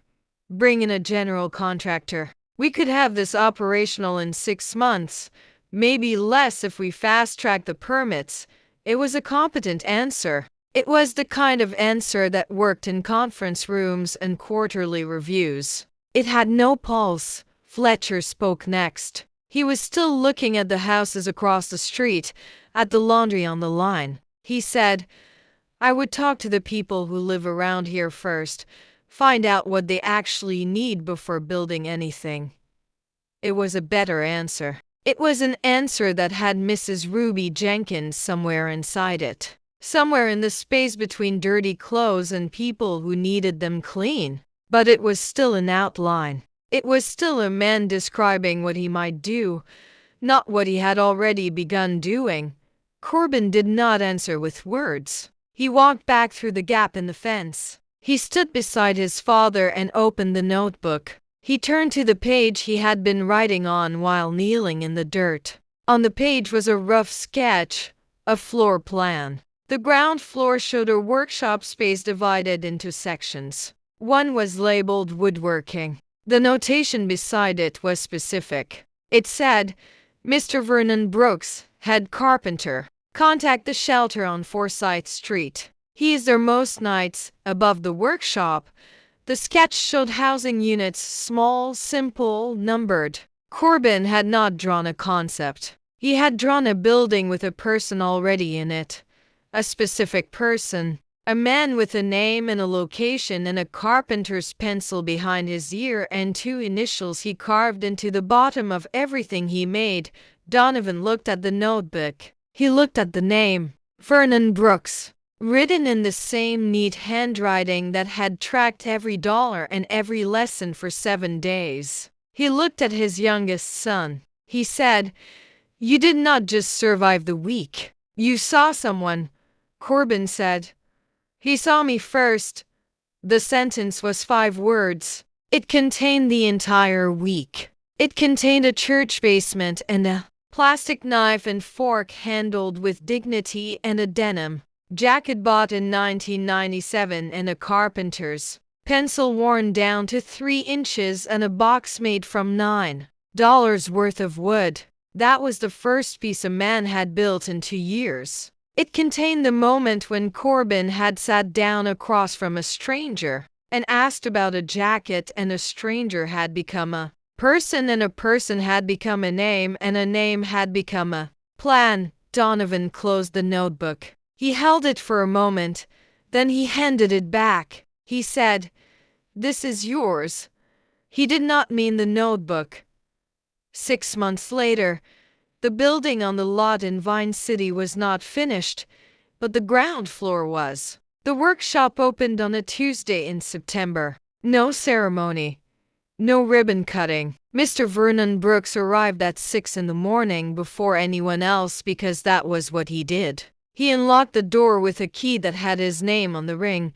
Bring in a general contractor. We could have this operational in 6 months, maybe less if we fast-track the permits. It was a competent answer. It was the kind of answer that worked in conference rooms and quarterly reviews. It had no pulse. Fletcher spoke next. He was still looking at the houses across the street, at the laundry on the line. He said, I would talk to the people who live around here first, find out what they actually need before building anything. It was a better answer. It was an answer that had Mrs. Ruby Jenkins somewhere inside it. Somewhere in the space between dirty clothes and people who needed them clean. But it was still an outline. It was still a man describing what he might do, not what he had already begun doing. Corbin did not answer with words. He walked back through the gap in the fence. He stood beside his father and opened the notebook. He turned to the page he had been writing on while kneeling in the dirt. On the page was a rough sketch, a floor plan. The ground floor showed a workshop space divided into sections. One was labeled woodworking. The notation beside it was specific. It said, Mr. Vernon Brooks, head carpenter. Contact the shelter on Forsyth Street. He is there most nights. Above the workshop, the sketch showed housing units, small, simple, numbered. Corbin had not drawn a concept. He had drawn a building with a person already in it. A specific person. A man with a name and a location and a carpenter's pencil behind his ear and 2 initials he carved into the bottom of everything he made. Donovan looked at the notebook. He looked at the name, Vernon Brooks, written in the same neat handwriting that had tracked every dollar and every lesson for 7 days. He looked at his youngest son. He said, You did not just survive the week. You saw someone. Corbin said, He saw me first. The sentence was 5 words. It contained the entire week. It contained a church basement and a plastic knife and fork handled with dignity and a denim jacket bought in 1997 and a carpenter's pencil worn down to 3 inches and a box made from $9 worth of wood. That was the first piece a man had built in 2 years. It contained the moment when Corbin had sat down across from a stranger and asked about a jacket, and a stranger had become a person, and a person had become a name, and a name had become a plan. Donovan closed the notebook. He held it for a moment, then he handed it back. He said, This is yours. He did not mean the notebook. 6 months later, the building on the lot in Vine City was not finished, but the ground floor was. The workshop opened on a Tuesday in September. No ceremony. No ribbon cutting. Mr. Vernon Brooks arrived at 6 in the morning before anyone else because that was what he did. He unlocked the door with a key that had his name on the ring,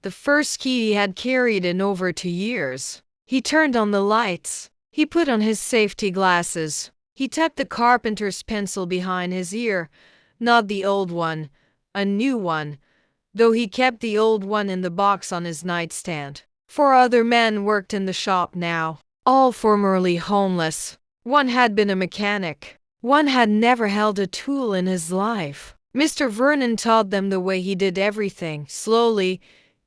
the first key he had carried in over 2 years. He turned on the lights. He put on his safety glasses. He tucked the carpenter's pencil behind his ear, not the old one, a new one, though he kept the old one in the box on his nightstand. 4 other men worked in the shop now, all formerly homeless. One had been a mechanic. One had never held a tool in his life. Mr. Vernon taught them the way he did everything, slowly,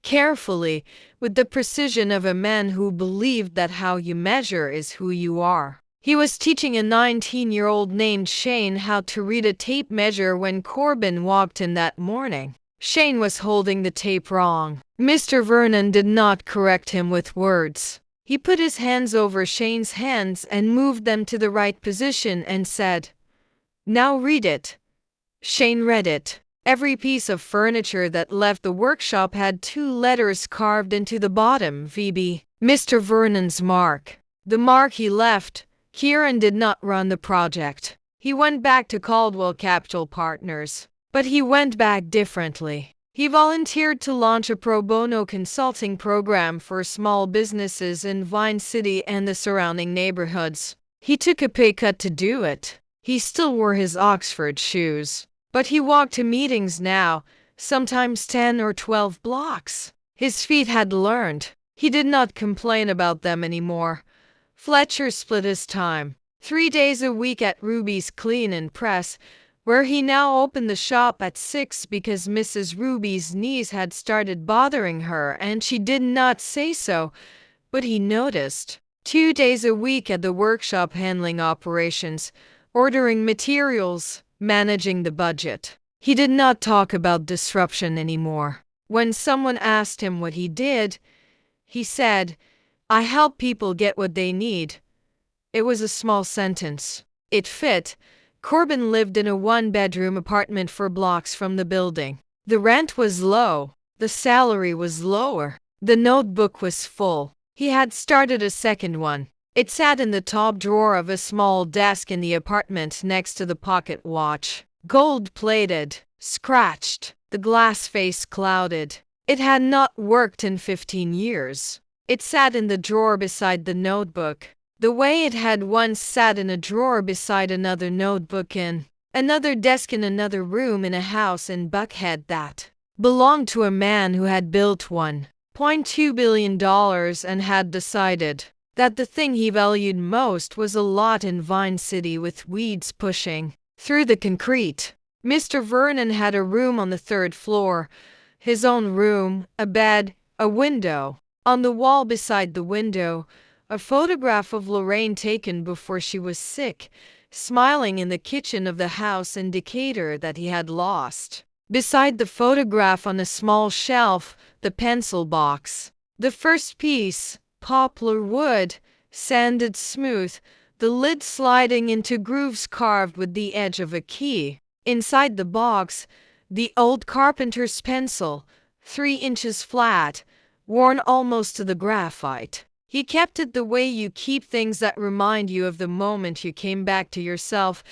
carefully, with the precision of a man who believed that how you measure is who you are. He was teaching a 19-year-old named Shane how to read a tape measure when Corbin walked in that morning. Shane was holding the tape wrong. Mr. Vernon did not correct him with words. He put his hands over Shane's hands and moved them to the right position and said, "Now read it." Shane read it. Every piece of furniture that left the workshop had 2 letters carved into the bottom, VB. Mr. Vernon's mark. The mark he left. Kieran did not run the project. He went back to Caldwell Capital Partners. But he went back differently. He volunteered to launch a pro bono consulting program for small businesses in Vine City and the surrounding neighborhoods. He took a pay cut to do it. He still wore his Oxford shoes. But he walked to meetings now, sometimes 10 or 12 blocks. His feet had learned. He did not complain about them anymore. Fletcher split his time. 3 days a week at Ruby's Clean and Press, where he now opened the shop at 6 because Mrs. Ruby's knees had started bothering her and she did not say so, but he noticed. 2 days a week at the workshop handling operations, ordering materials, managing the budget. He did not talk about disruption anymore. When someone asked him what he did, he said, "I help people get what they need." It was a small sentence. It fit. Corbin lived in a 1-bedroom apartment 4 blocks from the building. The rent was low. The salary was lower. The notebook was full. He had started a second one. It sat in the top drawer of a small desk in the apartment next to the pocket watch. Gold-plated, scratched, the glass face clouded. It had not worked in 15 years. It sat in the drawer beside the notebook, the way it had once sat in a drawer beside another notebook in another desk in another room in a house in Buckhead that belonged to a man who had built $1.2 billion and had decided that the thing he valued most was a lot in Vine City with weeds pushing through the concrete. Mr. Vernon had a room on the 3rd floor, his own room, a bed, a window. On the wall beside the window, a photograph of Lorraine taken before she was sick, smiling in the kitchen of the house in Decatur that he had lost. Beside the photograph on a small shelf, the pencil box. The first piece, poplar wood, sanded smooth, the lid sliding into grooves carved with the edge of a key. Inside the box, the old carpenter's pencil, 3 inches flat, worn almost to the graphite. He kept it the way you keep things that remind you of the moment you came back to yourself.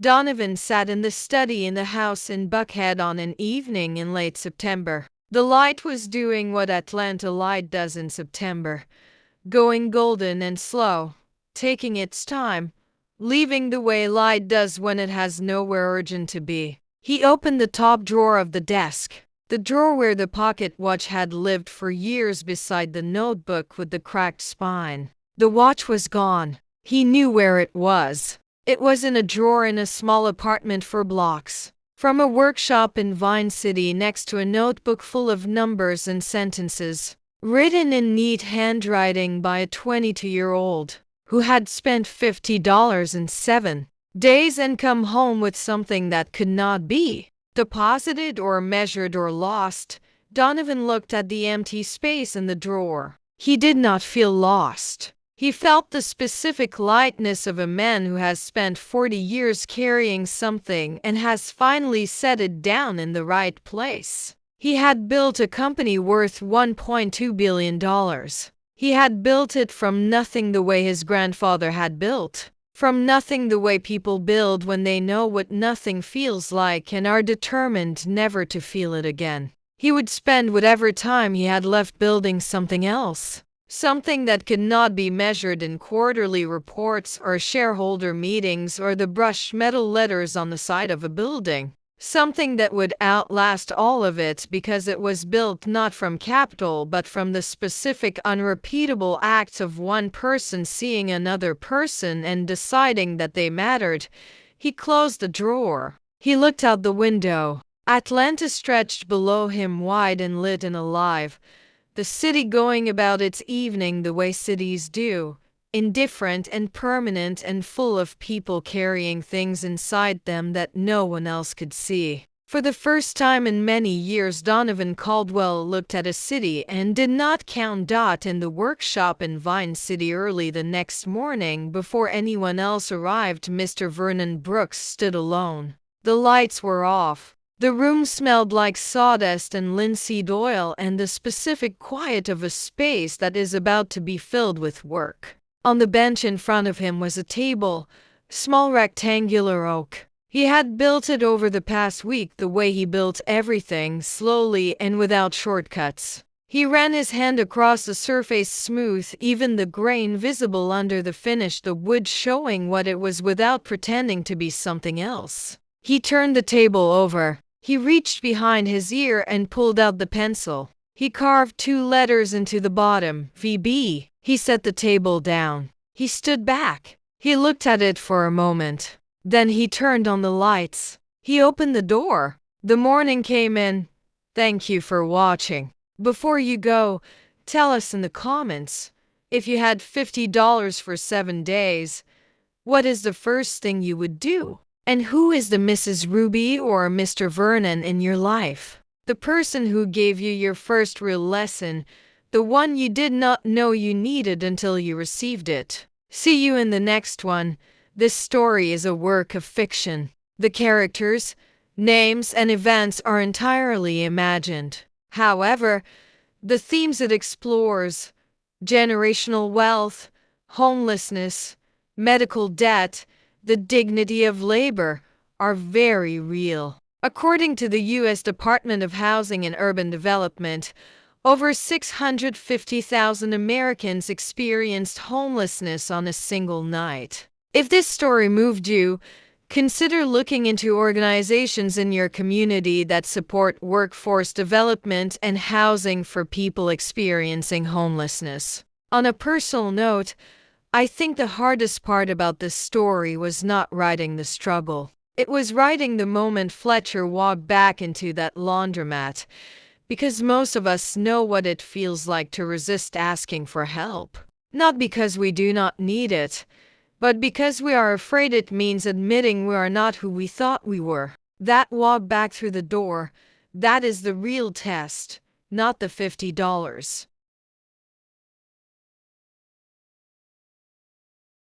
Donovan sat in the study in the house in Buckhead on an evening in late September. The light was doing what Atlanta light does in September, going golden and slow, taking its time, leaving the way light does when it has nowhere urgent to be. He opened the top drawer of the desk, the drawer where the pocket watch had lived for years beside the notebook with the cracked spine. The watch was gone. He knew where it was. It was in a drawer in a small apartment 4 blocks from a workshop in Vine City next to a notebook full of numbers and sentences, written in neat handwriting by a 22-year-old who had spent $50 in 7 days and come home with something that could not be deposited or measured or lost. Donovan looked at the empty space in the drawer. He did not feel lost. He felt the specific lightness of a man who has spent 40 years carrying something and has finally set it down in the right place. He had built a company worth $1.2 billion. He had built it from nothing the way his grandfather had built. From nothing the way people build when they know what nothing feels like and are determined never to feel it again. He would spend whatever time he had left building something else. Something that could not be measured in quarterly reports or shareholder meetings or the brushed metal letters on the side of a building. Something that would outlast all of it because it was built not from capital but from the specific unrepeatable acts of one person seeing another person and deciding that they mattered. He closed the drawer. He looked out the window. Atlanta stretched below him, wide and lit and alive. The city going about its evening the way cities do, indifferent and permanent and full of people carrying things inside them that no one else could see. For the first time in many years, Donovan Caldwell looked at a city and did not count Dot in the workshop in Vine City. Early the next morning, before anyone else arrived, Mr. Vernon Brooks stood alone. The lights were off. The room smelled like sawdust and linseed oil and the specific quiet of a space that is about to be filled with work. On the bench in front of him was a table, small rectangular oak. He had built it over the past week the way he built everything, slowly and without shortcuts. He ran his hand across the surface, smooth, even the grain visible under the finish, the wood showing what it was without pretending to be something else. He turned the table over. He reached behind his ear and pulled out the pencil. He carved 2 letters into the bottom, VB. He set the table down. He stood back. He looked at it for a moment. Then he turned on the lights. He opened the door. The morning came in. Thank you for watching. Before you go, tell us in the comments, if you had $50 for 7 days, what is the first thing you would do? And who is the Mrs. Ruby or Mr. Vernon in your life? The person who gave you your first real lesson, the one you did not know you needed until you received it. See you in the next one. This story is a work of fiction. The characters, names, and events are entirely imagined. However, the themes it explores, generational wealth, homelessness, medical debt, the dignity of labor, are very real. According to the U.S. Department of Housing and Urban Development, over 650,000 Americans experienced homelessness on a single night. If this story moved you, consider looking into organizations in your community that support workforce development and housing for people experiencing homelessness. On a personal note, I think the hardest part about this story was not writing the struggle. It was writing the moment Fletcher walked back into that laundromat, because most of us know what it feels like to resist asking for help. Not because we do not need it, but because we are afraid it means admitting we are not who we thought we were. That walk back through the door, that is the real test, not the $50.